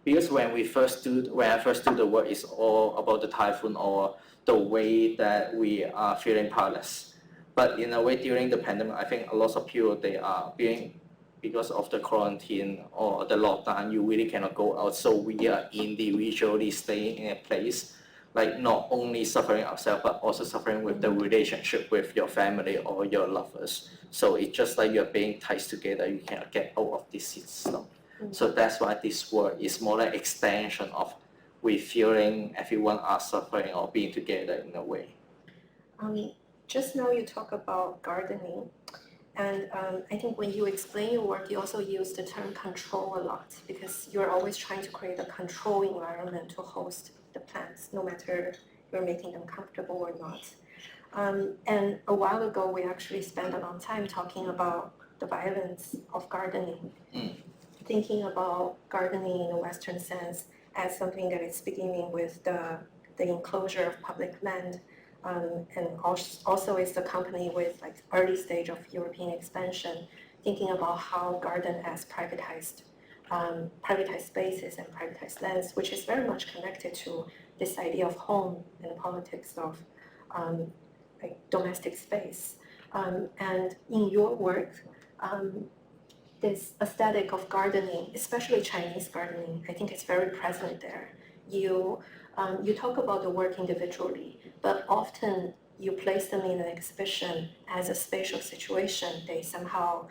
Speaker 2: because when I first do the work, it's all about the typhoon or the way that we are feeling powerless. But in a way, during the pandemic, I think a lot of people, they are because of the quarantine or the lockdown, you really cannot go out. So we are individually staying in a place, like not only suffering ourselves, but also suffering with the relationship with your family or your lovers. So it's just like you're being tied together, you cannot get out of this system. So that's why this work is more like extension of we feeling everyone are suffering or being together in a way.
Speaker 3: Just now you talk about gardening, and I think when you explain your work, you also use the term control a lot because you're always trying to create a control environment to host the plants, no matter you're making them comfortable or not. And a while ago, we actually spent a long time talking about the violence of gardening, thinking about gardening in a Western sense as something that is beginning with the enclosure of public land, and also is accompanied with like early stage of European expansion, thinking about how garden as privatized spaces and privatized lands, which is very much connected to this idea of home and the politics of like domestic space. And in your work, this aesthetic of gardening, especially Chinese gardening, I think it's very present there. You talk about the work individually, but often you place them in an exhibition as a spatial situation. They somehow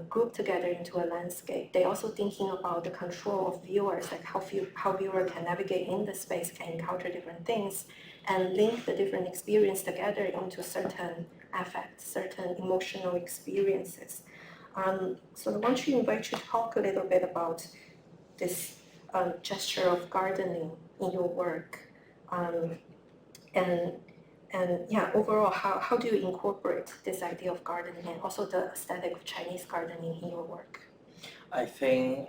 Speaker 3: group together into a landscape. They also thinking about the control of viewers, like how viewer can navigate in the space, can encounter different things, and link the different experience together into certain affects, certain emotional experiences. So I want to invite you to talk a little bit about this gesture of gardening in your work, and yeah, overall, how do you incorporate this idea of gardening and also the aesthetic of Chinese gardening in your work?
Speaker 2: I think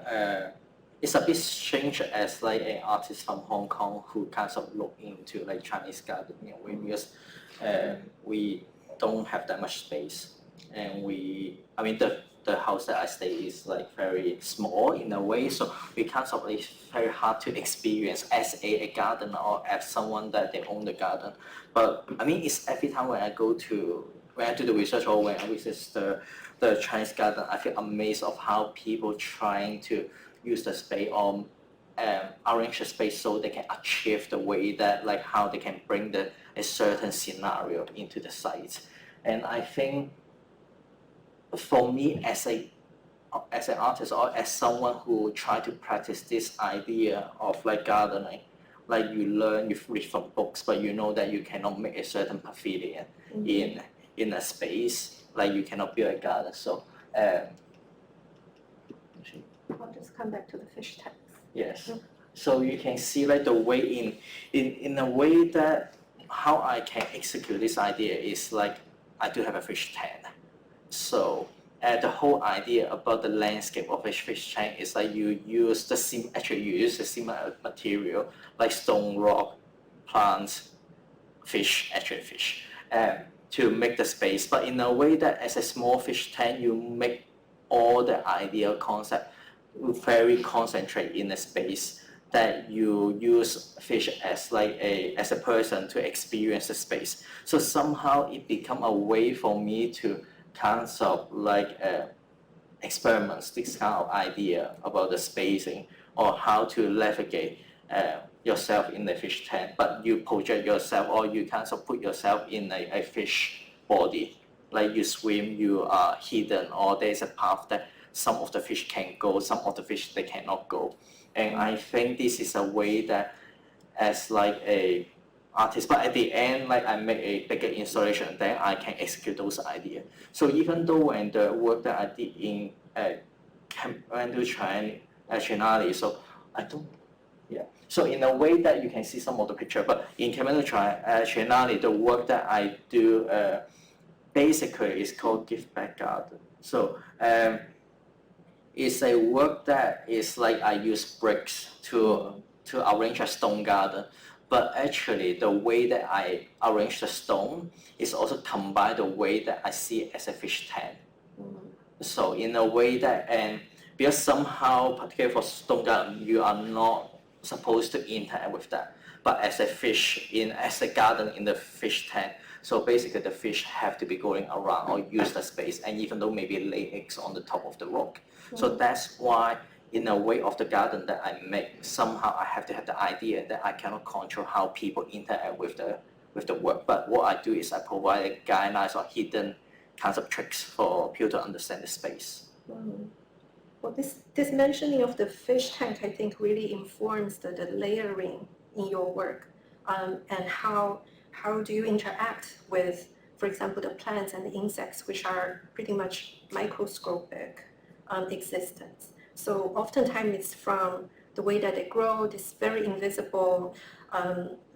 Speaker 2: it's a bit strange as like an artist from Hong Kong who kind of look into like Chinese gardening in a way because we don't have that much space, and the house that I stay is like very small in a way, so we kind of it's very hard to experience as a gardener or as someone that they own the garden. But I mean, it's every time when I do the research or when I visit the Chinese garden, I feel amazed of how people trying to use the space or arrange the space so they can achieve the way that like how they can bring a certain scenario into the site. And I think for me as an artist or as someone who try to practice this idea of like gardening, like you read from books, but you know that you cannot make a certain pavilion in a space, like you cannot build a garden. So
Speaker 3: I'll just come back to the fish tanks.
Speaker 2: yes. So you can see like the way in a way that how I can execute this idea is like I do have a fish tank. So the whole idea about the landscape of a fish tank is like you use the similar material like stone, rock, plants, fish, to make the space. But in a way that as a small fish tank, you make all the ideal concept very concentrate in a space that you use fish as like as a person to experience the space. So somehow it become a way for me to kind of like experiments this kind of idea about the spacing or how to navigate yourself in the fish tank, but you project yourself or you kind of put yourself in a fish body like you swim, you are hidden, or there's a path that some of the fish can go, some of the fish they cannot go. And I think this is a way that as like a artist, but at the end, like I make a bigger installation, then I can execute those ideas. So even though when the work that I did in Triennale, so I don't, yeah. So in a way that you can see some of the picture, but in Triennale, the work that I do basically is called Give Back Garden. So it's a work that is like I use bricks to arrange a stone garden. But actually, the way that I arrange the stone is also combined the way that I see it as a fish tank. So in a way that, and because somehow, particularly for stone garden, you are not supposed to interact with that. But as a fish, as a garden in the fish tank, so basically the fish have to be going around or use the space, and even though maybe lay eggs on the top of the rock. So that's why in a way of the garden that I make, somehow I have to have the idea that I cannot control how people interact with the work. But what I do is I provide guidelines or hidden kinds of tricks for people to understand the space.
Speaker 3: Well, this mentioning of the fish tank, I think, really informs the layering in your work, and how do you interact with, for example, the plants and the insects, which are pretty much microscopic existence. So oftentimes it's from the way that they grow, this very invisible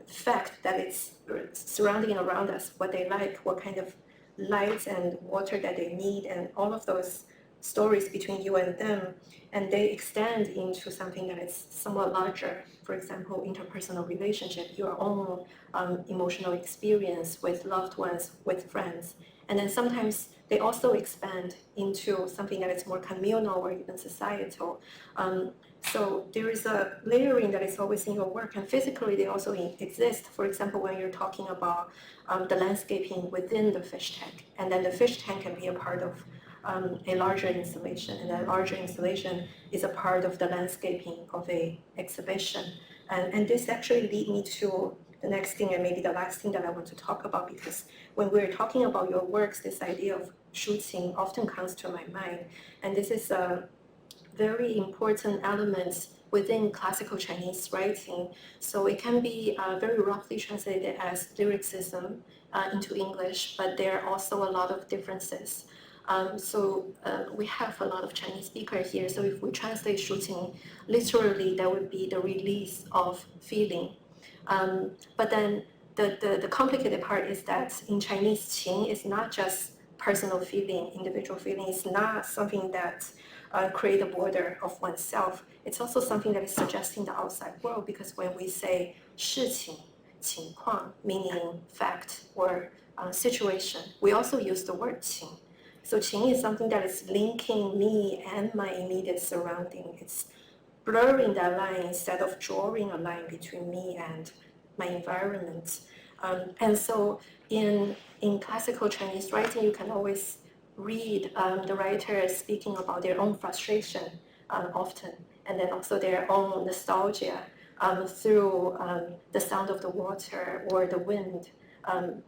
Speaker 3: fact that it's surrounding around us, what they like, what kind of light and water that they need, and all of those stories between you and them, and they extend into something that is somewhat larger. For example, interpersonal relationship, your own emotional experience with loved ones, with friends. And then sometimes they also expand into something that is more communal or even societal. So there is a layering that is always in your work, and physically they also exist. For example, when you're talking about the landscaping within the fish tank, and then the fish tank can be a part of a larger installation, and that larger installation is a part of the landscaping of a exhibition. And this actually lead me to the next thing, and maybe the last thing that I want to talk about, because when we're talking about your works, this idea of shooting often comes to my mind. And this is a very important element within classical Chinese writing. So it can be very roughly translated as lyricism into English, but there are also a lot of differences. We have a lot of Chinese speakers here, so if we translate shooting literally, that would be the release of feeling. But then the complicated part is that in Chinese, qing is not just personal feeling, individual feeling. It's not something that create a border of oneself. It's also something that is suggesting the outside world, because when we say 事情, 情况, meaning fact or situation, we also use the word 情. So 情 is something that is linking me and my immediate surrounding. It's blurring that line instead of drawing a line between me and my environment. And so in classical Chinese writing, you can always read the writers speaking about their own frustration often, and then also their own nostalgia through the sound of the water or the wind. And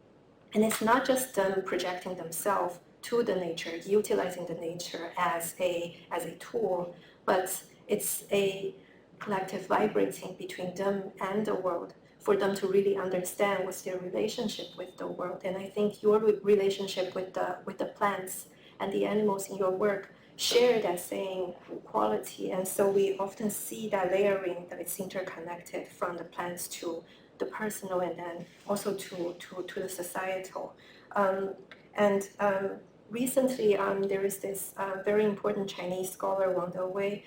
Speaker 3: it's not just them projecting themselves to the nature, utilizing the nature as a tool, but it's a collective vibrating between them and the world, for them to really understand what's their relationship with the world. And I think your relationship with the plants and the animals in your work share that same quality. And so we often see that layering, that it's interconnected from the plants to the personal, and then also to the societal. Recently, there is this very important Chinese scholar, Wang Dewei,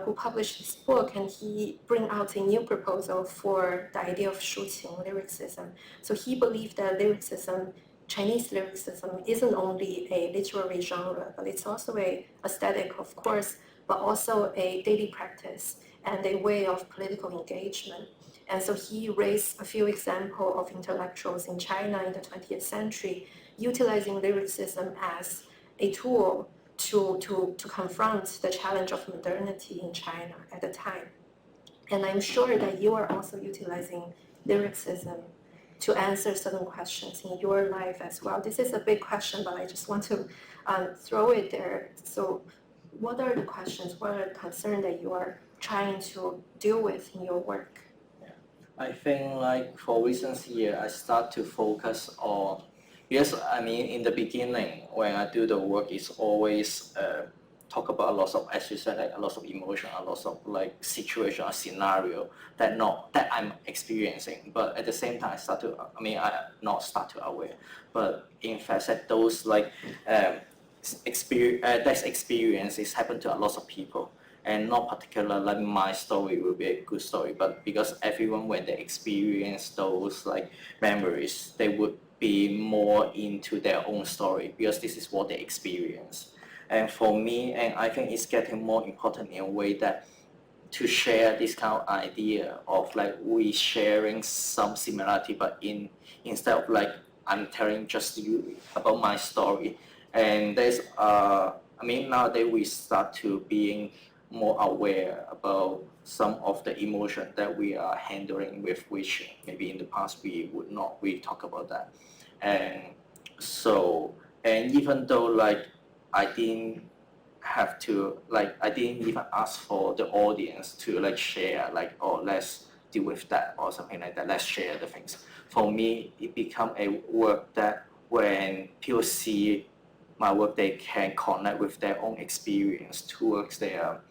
Speaker 3: who published this book, and he bring out a new proposal for the idea of shooting lyricism. So he believed that lyricism, Chinese lyricism, isn't only a literary genre, but it's also a aesthetic, of course, but also a daily practice and a way of political engagement. And so he raised a few examples of intellectuals in China in the 20th century utilizing lyricism as a tool to confront the challenge of modernity in China at the time. And I'm sure that you are also utilizing lyricism to answer certain questions in your life as well. This is a big question, but I just want to throw it there. So what are the questions, what are the concerns that you are trying to deal with in your work?
Speaker 2: I think like for recent year, I start to focus on, yes, I mean, in the beginning, when I do the work, it's always talk about a lot of, as you said, like a lot of emotion, a lot of like situation, a scenario that I'm experiencing. But at the same time, I not start to aware, but in fact that those like that experiences happen to a lot of people. And not particular like my story will be a good story, but because everyone when they experience those like memories, they would be more into their own story because this is what they experience. And for me, and I think it's getting more important in a way that to share this kind of idea of like we sharing some similarity, but instead of like I'm telling just you about my story, and there's nowadays we start to being more aware about some of the emotion that we are handling with, which maybe in the past we would not really talk about that. And so, and even though like I didn't have to, like I didn't even ask for the audience to like share, like, oh, let's deal with that or something like that, let's share the things. For me, it become a work that when people see my work, they can connect with their own experience towards their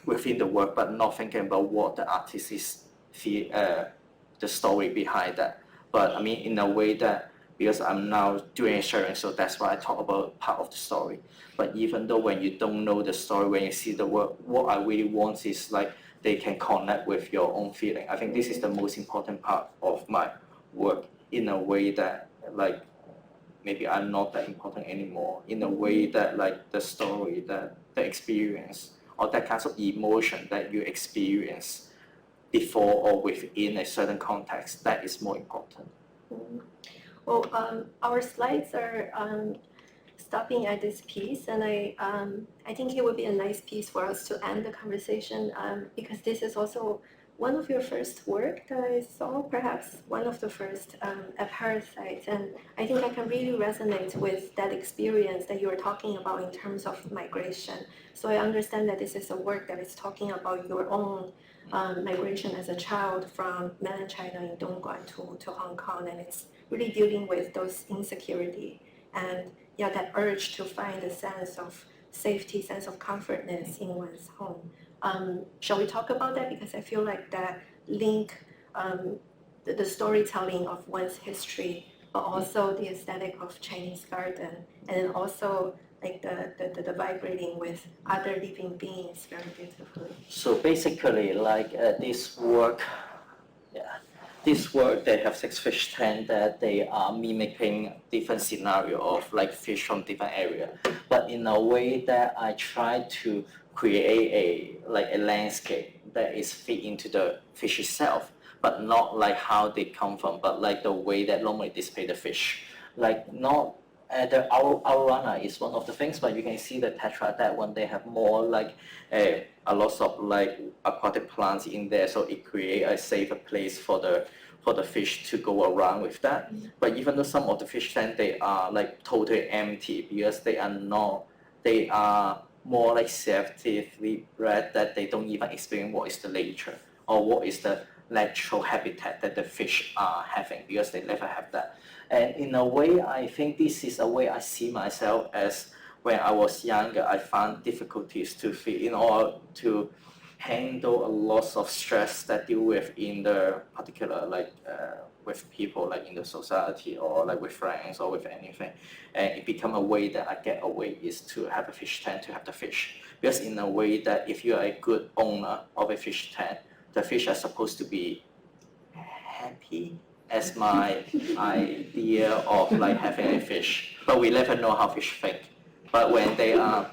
Speaker 2: within the work, but not thinking about what the artist is the story behind that. But I mean, in a way that because I'm now doing sharing, so that's why I talk about part of the story. But even though when you don't know the story, when you see the work, what I really want is like they can connect with your own feeling. I think this is the most important part of my work in a way that like maybe I'm not that important anymore, in a way that like the story, that the experience, or that kind of emotion that you experience before or within a certain context, that is more important.
Speaker 3: Well, our slides are stopping at this piece, and I think it would be a nice piece for us to end the conversation because this is also one of your first work that I saw, perhaps one of the first at Parasite, and I think I can really resonate with that experience that you were talking about in terms of migration. So I understand that this is a work that is talking about your own migration as a child from mainland China in Dongguan to Hong Kong, and it's really dealing with those insecurity and that urge to find a sense of safety, sense of comfortness in one's home. Shall we talk about that? Because I feel like that link the storytelling of one's history, but also the aesthetic of Chinese garden, and then also like the vibrating with other living beings very beautifully.
Speaker 2: So basically, like this work, they have 6 fish tanks that they are mimicking different scenario of like fish from different area, but in a way that I try to create a landscape that is fit into the fish itself, but not like how they come from, but like the way that normally display the fish, like not. The arowana is one of the things, but you can see the tetra, that one they have more like a lot of like aquatic plants in there, so it create a safer place for the fish to go around with that. But even though some of the fish tank they are like totally empty because they are more like selectively bred, that they don't even explain what is the nature or what is the natural habitat that the fish are having, because they never have that. And in a way, I think this is a way I see myself as when I was younger, I found difficulties to fit in order to handle a lot of stress that deal with in the particular with people like in the society or like with friends or with anything. And it become a way that I get away is to have a fish tank, to have the fish. Because in a way that if you are a good owner of a fish tank, the fish are supposed to be happy, as my idea of like having a fish. But we never know how fish think. But when they are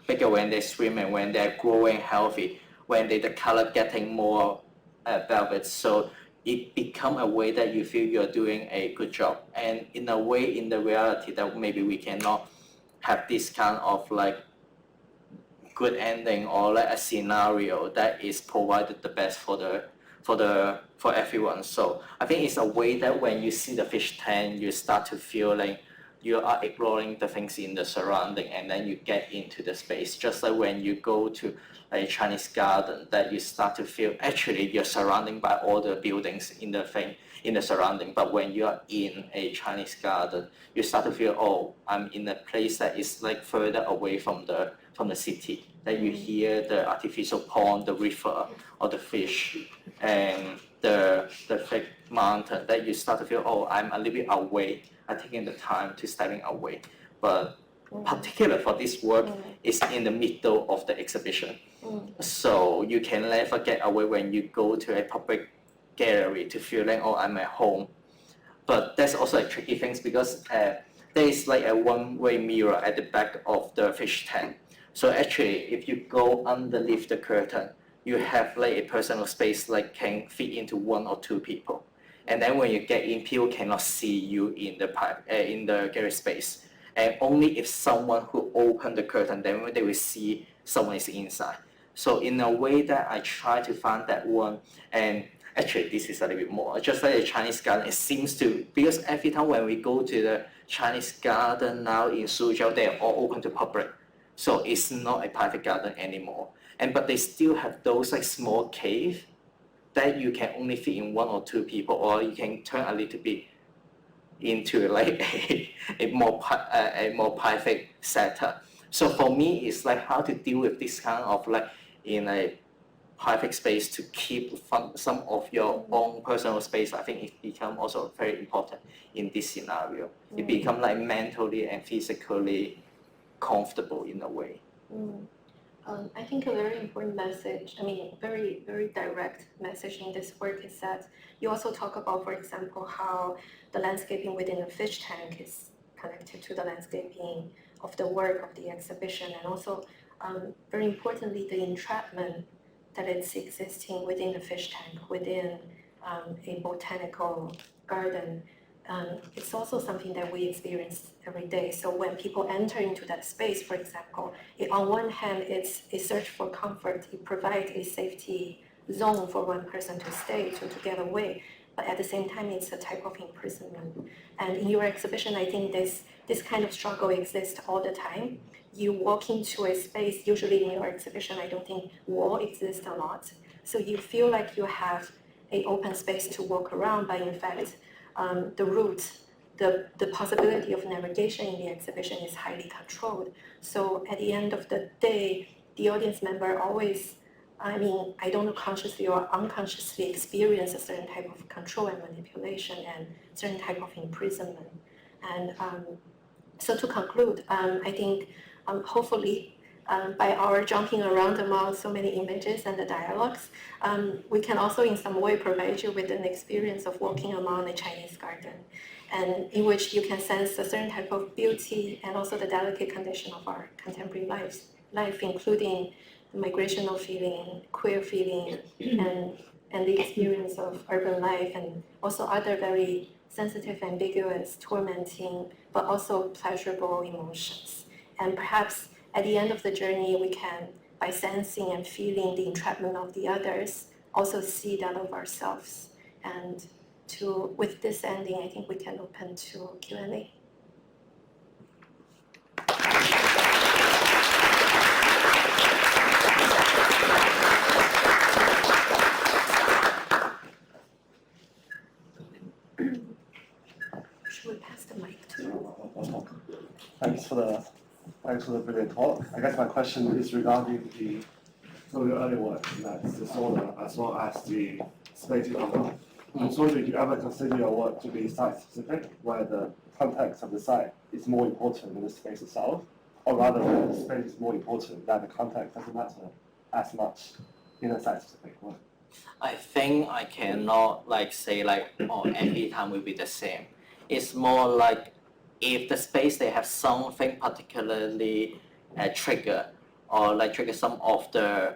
Speaker 2: bigger, when they swim and when they're growing healthy, when the color getting more velvet, so it become a way that you feel you're doing a good job. And in a way, in the reality that maybe we cannot have this kind of like good ending or like a scenario that is provided the best for for everyone. So I think it's a way that when you see the fish tank, you start to feel like you are exploring the things in the surrounding, and then you get into the space. Just like when you go to a Chinese garden, that you start to feel actually you're surrounded by all the buildings in the surrounding. But when you are in a Chinese garden, you start to feel, oh, I'm in a place that is like further away from the city. That you hear the artificial pond, the river, or the fish, and the fake mountain. That you start to feel, oh, I'm a little bit away. I'm taking the time to stepping away. But particular for this work is in the middle of the exhibition. So you can never get away when you go to a public gallery to feel like, oh, I'm at home. But that's also a tricky thing because there is like a one-way mirror at the back of the fish tank. So actually, if you go underneath the curtain, you have like a personal space like can fit into 1 or 2 people. And then when you get in, people cannot see you in the gallery space. And only if someone who opened the curtain, then they will see someone is inside. So in a way that I try to find that one, and actually this is a little bit more, just like the Chinese garden, it seems to, because every time when we go to the Chinese garden now in Suzhou, they are all open to public. So it's not a private garden anymore. But they still have those like small cave that you can only fit in 1 or 2 people, or you can turn a little bit into like a more private setup. So for me, it's like how to deal with this kind of like in a private space to keep some of your own personal space. I think it becomes also very important in this scenario. It becomes like mentally and physically comfortable in a way.
Speaker 3: I think a very important message, very, very direct message in this work is that you also talk about, for example, how the landscaping within a fish tank is connected to the landscaping of the work of the exhibition, and also, very importantly, the entrapment that it's existing within the fish tank, within a botanical garden. It's also something that we experience every day. So when people enter into that space, for example, on one hand, it's a search for comfort. It provides a safety zone for one person to stay, to get away. But at the same time, it's a type of imprisonment. And in your exhibition, I think this kind of struggle exists all the time. You walk into a space, usually in your exhibition, I don't think wall exists a lot. So you feel like you have an open space to walk around, but in fact, the route, the possibility of navigation in the exhibition is highly controlled. So at the end of the day, the audience member always, I don't know, consciously or unconsciously experience a certain type of control and manipulation and certain type of imprisonment. And so to conclude, I think hopefully by our jumping around among so many images and the dialogues, we can also in some way provide you with an experience of walking among a Chinese garden, and in which you can sense a certain type of beauty and also the delicate condition of our contemporary life, including the migrational feeling, queer feeling, and the experience of urban life, and also other very sensitive, ambiguous, tormenting, but also pleasurable emotions. And perhaps at the end of the journey, we can, by sensing and feeling the entrapment of the others, also see that of ourselves. And with this ending, I think we can open to Q&A. Should we pass the mic to you?
Speaker 4: Thanks for the brilliant talk. I guess my question is regarding some of your earlier work, that's the disorder as well as the space economy. I'm just wondering if you ever consider your work to be site-specific, where the context of the site is more important than the space itself, or rather where the space is more important than the context doesn't matter as much in a site-specific work?
Speaker 2: I think I cannot say every time will be the same. It's more like if the space they have something particularly trigger, or trigger some of the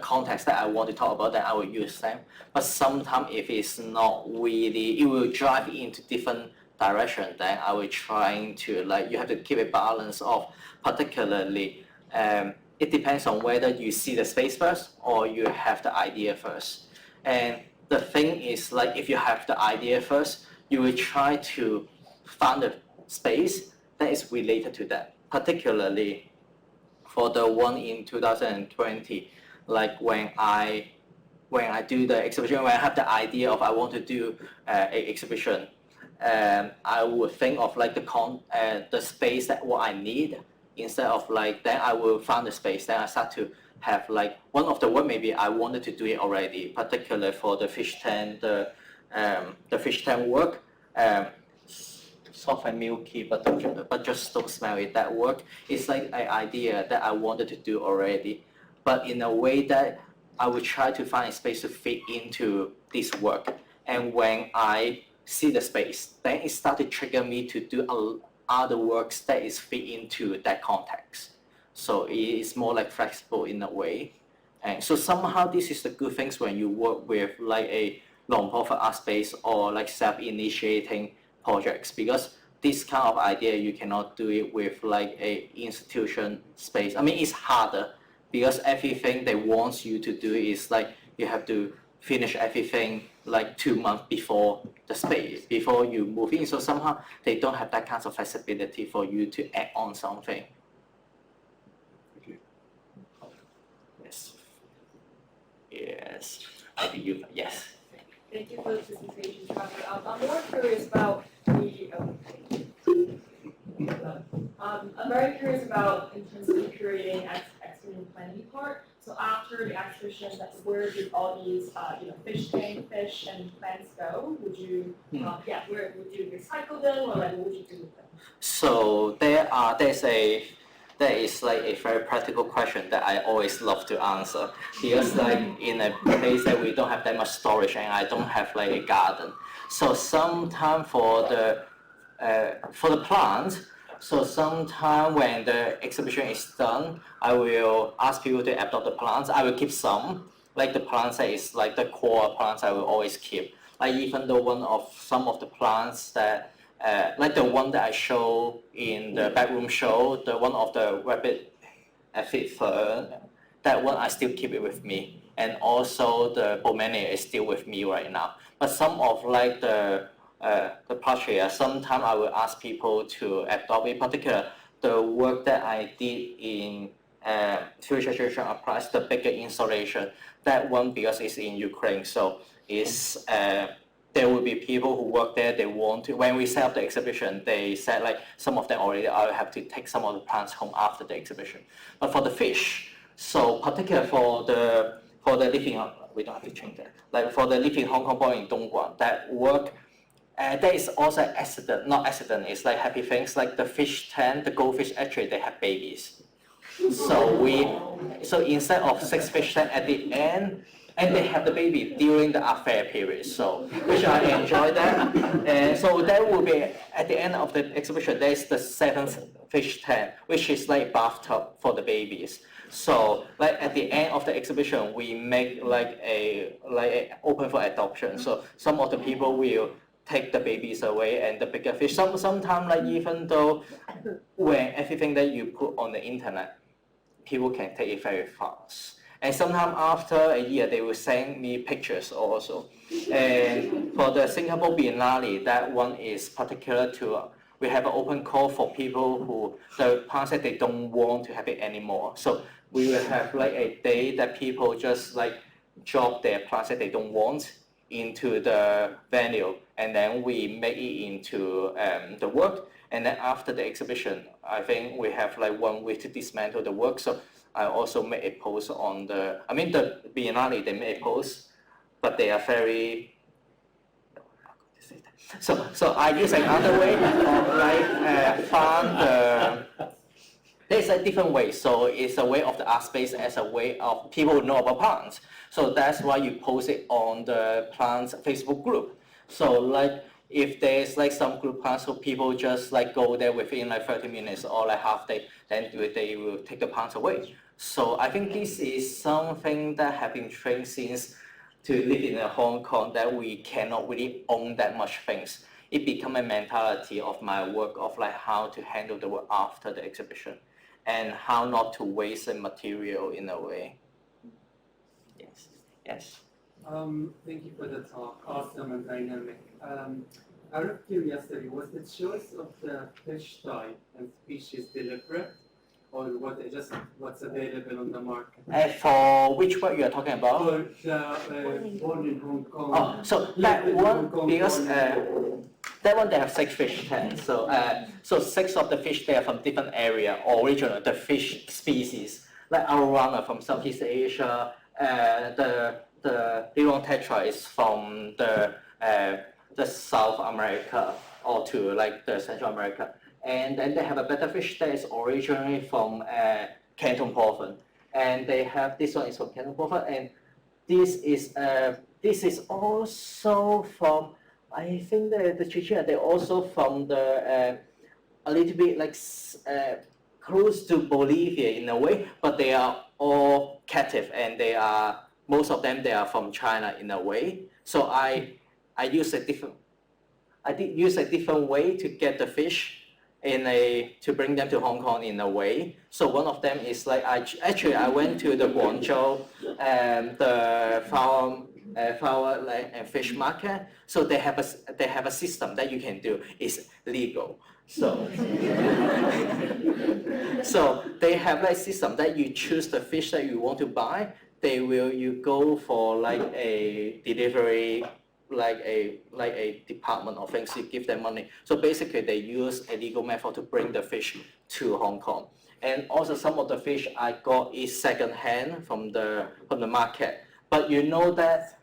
Speaker 2: context that I want to talk about, then I will use them. But sometimes if it's not really, it will drive into different direction, then I will trying to you have to keep a balance of particularly it depends on whether you see the space first or you have the idea first. And the thing is, like, if you have the idea first, you will try to find a space that is related to that. Particularly for the one in 2020, like when I do the exhibition, when I have the idea of I want to do an exhibition, I would think of like the space that what I need, instead of like then I will find the space. Then I start to have like one of the work maybe I wanted to do it already, particularly for the fish tank, the fish tank work. Soft and milky, but just don't smell it. That work is like an idea that I wanted to do already, but in a way that I would try to find a space to fit into this work. And when I see the space, then it started to trigger me to do other works that is fit into that context. So it is more like flexible in a way. And so somehow this is the good things when you work with like a non-profit art space or like self-initiating projects, because this kind of idea you cannot do it with like a institution space. I mean, it's harder because everything they want you to do is like you have to finish everything like 2 months before the space, before you move in. So somehow they don't have that kind of flexibility for you to add on something.
Speaker 4: Thank you.
Speaker 2: Yes. Yes. I think you. Yes.
Speaker 5: Thank you for the presentation, Trevor. I'm more curious about I'm very curious about in terms of the curating exhibition planning part. So after the exhibition, where did all these fish tank, fish and plants go? Would you where would you recycle them, or like what would you do with them?
Speaker 2: So there is like a very practical question that I always love to answer, because like in a place that we don't have that much storage and I don't have like a garden. So sometime for the plants, so sometime when the exhibition is done, I will ask people to adopt the plants. I will keep some, like the plants that is like the core plants I will always keep. Like even though some of the plants that like the one that I show in the bedroom show, the one of the rabbit fig fern, that one I still keep it with me. And also the Bomania is still with me right now. But some of like the Patria, sometimes I will ask people to adopt. In particular, the work that I did in Future Generation Applies, the bigger installation, that one because it's in Ukraine, so it's there will be people who work there, they want to, when we set up the exhibition, they said like some of them already, I will have to take some of the plants home after the exhibition. But for the fish, so particularly for the living, we don't have to change that. Like for the living Hong Kong boy in Dongguan, that work, there is also accident, not accident, it's like happy things, like the fish tank, the goldfish actually they have babies. So instead of 6 fish tank at the end, and they have the baby during the art fair period, so which I enjoy that. And so that will be at the end of the exhibition. There is the 7th fish tank, which is like bathtub for the babies. So like at the end of the exhibition, we make like a open for adoption. So some of the people will take the babies away and the bigger fish. Sometimes like even though when everything that you put on the internet, people can take it very fast. And sometimes after a year, they will send me pictures also. And for the Singapore Biennale, that one is particular to, we have an open call for people who, the plants that they don't want to have it anymore. So we will have like a day that people just like drop their plants that they don't want into the venue, and then we make it into the work. And then after the exhibition, I think we have like 1 week to dismantle the work. So I also made a post on the Biennale, they made a post, but they are very, so I use another way of like find there's a different way. So it's a way of the art space as a way of people who know about plants. So that's why you post it on the plants Facebook group. So like if there's like some group plants, so people just like go there within like 30 minutes or like half day, then they will take the plants away. So I think this is something that have been trained since to live in Hong Kong, that we cannot really own that much things. It become a mentality of my work of like how to handle the work after the exhibition. and how not to waste the material in a way. Yes. Yes.
Speaker 6: Thank you for the talk. Awesome and dynamic. Out of curiosity, was the choice of the fish type and species deliberate, or was it just what's available on the market?
Speaker 2: For which work you are talking about?
Speaker 6: For the born in Hong Kong.
Speaker 2: Oh, so that one, because that one they have 6 fish tanks. So 6 of the fish they are from different area. Original, the fish species, like arowana from Southeast Asia, the lyrical tetra is from the South America or to like the Central America. And then they have a betta fish that is originally from Canton Province. And they have this one is from Canton Province, and this is also from, I think the Chichia, they're also from the a little bit like close to Bolivia in a way, but they are all captive, and they are most of them they are from China in a way. So I did use a different way to get the fish to bring them to Hong Kong in a way. So one of them is like I went to the Guangzhou the flower and fish market. So they have a system that you can do. It's legal. So so they have a system that you choose the fish that you want to buy. You go for like a delivery, like a department of things, you give them money. So basically they use a legal method to bring the fish to Hong Kong. And also some of the fish I got is second hand from the market. But you know that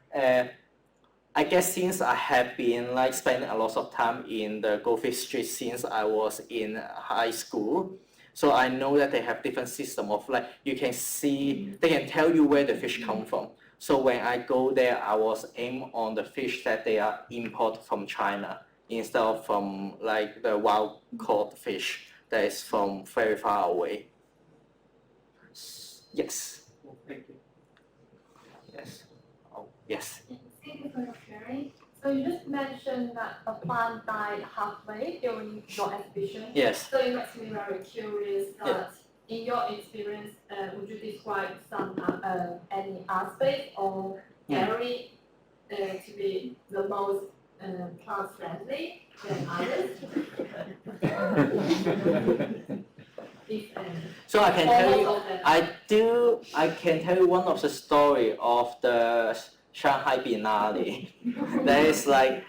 Speaker 2: I guess since I have been like spending a lot of time in the goldfish street since I was in high school, so I know that they have different system of like you can see, they can tell you where the fish come from. So when I go there, I was aimed on the fish that they are imported from China instead of from like the wild caught fish that is from very far away. Yes.
Speaker 6: Thank you.
Speaker 2: Yes. Oh, yes.
Speaker 7: Thank you for your sharing. So you just mentioned that a plant died halfway during your exhibition.
Speaker 2: Yes.
Speaker 7: So it makes me very curious that in your experience, would you describe some any aspect or gallery to be the most plant friendly than others?
Speaker 2: So I can tell you, I can tell you one of the story of the Shanghai Biennale. That is like,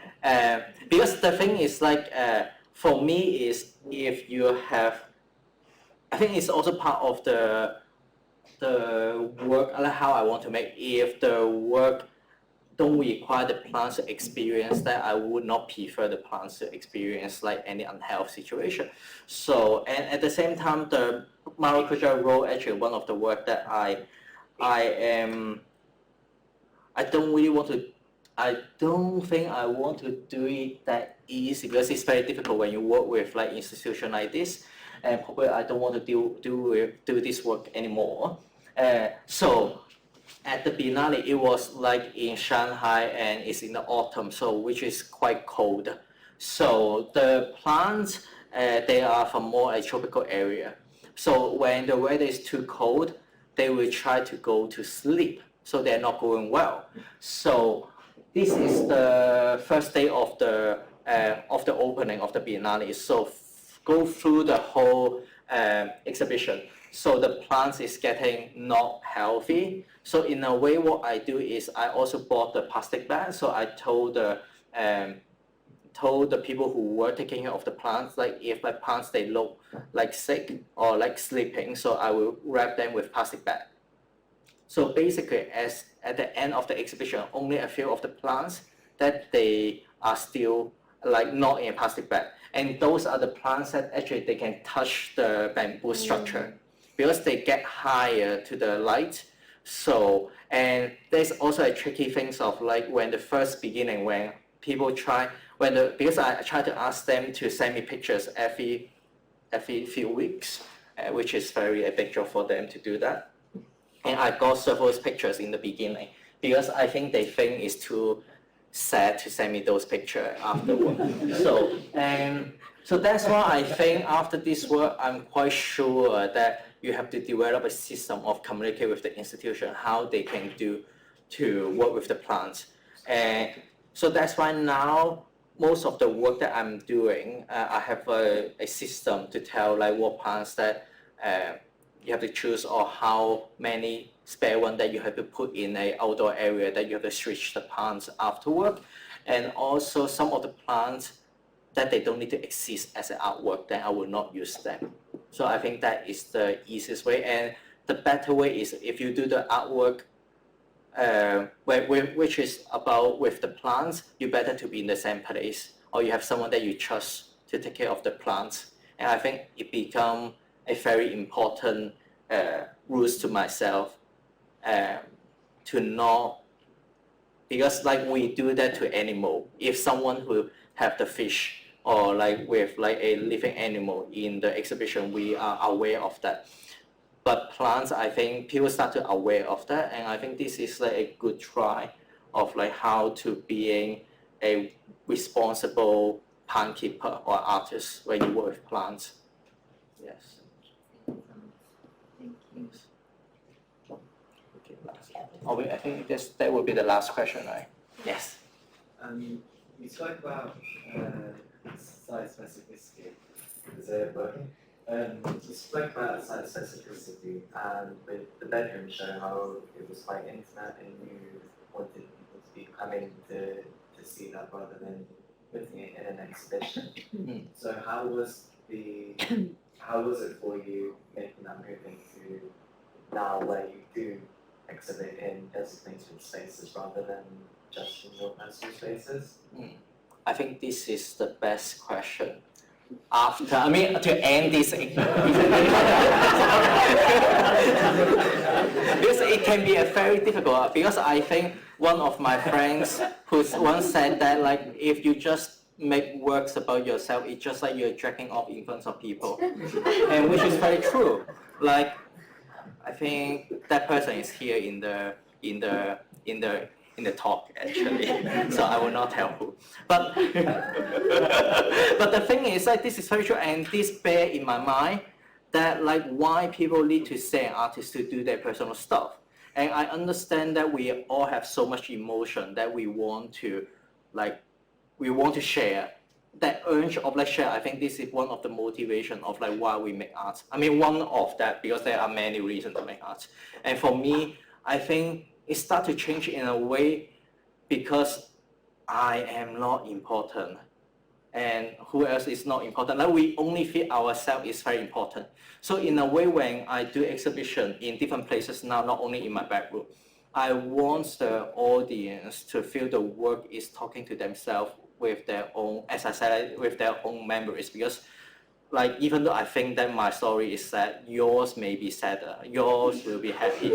Speaker 2: because the thing is like, for me is if you have, I think it's also part of the work, like how I want to make, if the work don't require the plants to experience that, I would not prefer the plants to experience like any unhealthy situation. So, and at the same time, the mariculture role actually one of the work that I don't really want to, I don't think I want to do it that easy because it's very difficult when you work with like institution like this, and probably I don't want to do this work anymore. So at the Biennale, it was like in Shanghai and it's in the autumn, so which is quite cold. So the plants, they are from more a tropical area. So when the weather is too cold, they will try to go to sleep. So they're not going well. So this is the first day of the opening of the Biennale. So go through the whole exhibition. So the plants is getting not healthy. So in a way, what I do is I also bought the plastic bag. So I told the people who were taking care of the plants, like if my plants they look like sick or like sleeping, so I will wrap them with plastic bag. So basically, as at the end of the exhibition, only a few of the plants that they are still like not in a plastic bag, and those are the plants that actually they can touch the bamboo structure because they get higher to the light. So, and there's also a tricky things of like when the first beginning when people try because I try to ask them to send me pictures every few weeks, which is very a big job for them to do that. And I got several pictures in the beginning because I think they think it's too sad to send me those pictures afterward. So that's why I think after this work, I'm quite sure that you have to develop a system of communicate with the institution, how they can do to work with the plants. And so that's why now most of the work that I'm doing, I have a system to tell like what plants that you have to choose or how many spare one that you have to put in an outdoor area that you have to switch the plants afterward. And also some of the plants that they don't need to exist as an artwork, then I will not use them. So I think that is the easiest way. And the better way is if you do the artwork which is about with the plants, you better to be in the same place, or you have someone that you trust to take care of the plants. And I think it become a very important rules to myself to not, because like we do that to animal. If someone who have the fish or like with like a living animal in the exhibition, we are aware of that. But plants, I think people start to aware of that, and I think this is like a good try of like how to being a responsible plant keeper or artist when you work with plants. Yes. Yes. Okay, last. Oh, wait, I think that will be the last question, right? Yes.
Speaker 8: You spoke about site specificity. Is it working? You spoke about site specificity and with the bedroom show how it was quite intimate and you wanted people to be coming to see that rather than putting it in an exhibition. So how was it for you making that move into now where you do exhibit in designated spaces rather than just in your personal spaces?
Speaker 2: I think this is the best question. After, I mean, to end this, because it can be a very difficult, because I think one of my friends who once said that like if you just make works about yourself, it's just like you're jacking off in front of people, and which is very true. Like, I think that person is here in the talk actually, so I will not tell who. But but the thing is like this is very true, and this bear in my mind that like why people need to say an artist to do their personal stuff. And I understand that we all have so much emotion that we want to share. That urge of like share, I think this is one of the motivation of like why we make art. I mean one of that, because there are many reasons to make art. And for me, I think it starts to change in a way because I am not important and who else is not important. Like we only feel ourselves is very important. So in a way when I do exhibition in different places now, not only in my bedroom, I want the audience to feel the work is talking to themselves with their own, as I said, with their own memories. Because like even though I think that my story is sad, yours may be sadder, yours will be happy,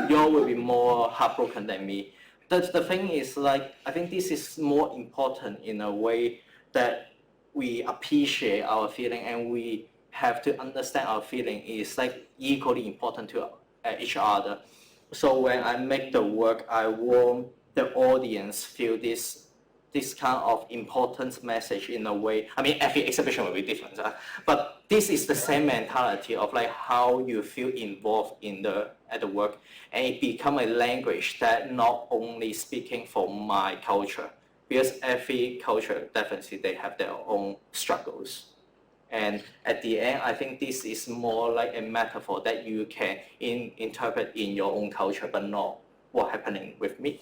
Speaker 2: yours will be more heartbroken than me. The thing is like, I think this is more important in a way that we appreciate our feeling and we have to understand our feeling is like equally important to each other. So when I make the work, I want the audience feel this kind of important message in a way. I mean, every exhibition will be different, but this is the same mentality of like how you feel involved at the work, and it become a language that not only speaking for my culture, because every culture definitely they have their own struggles. And at the end, I think this is more like a metaphor that you can interpret in your own culture, but not what's happening with me.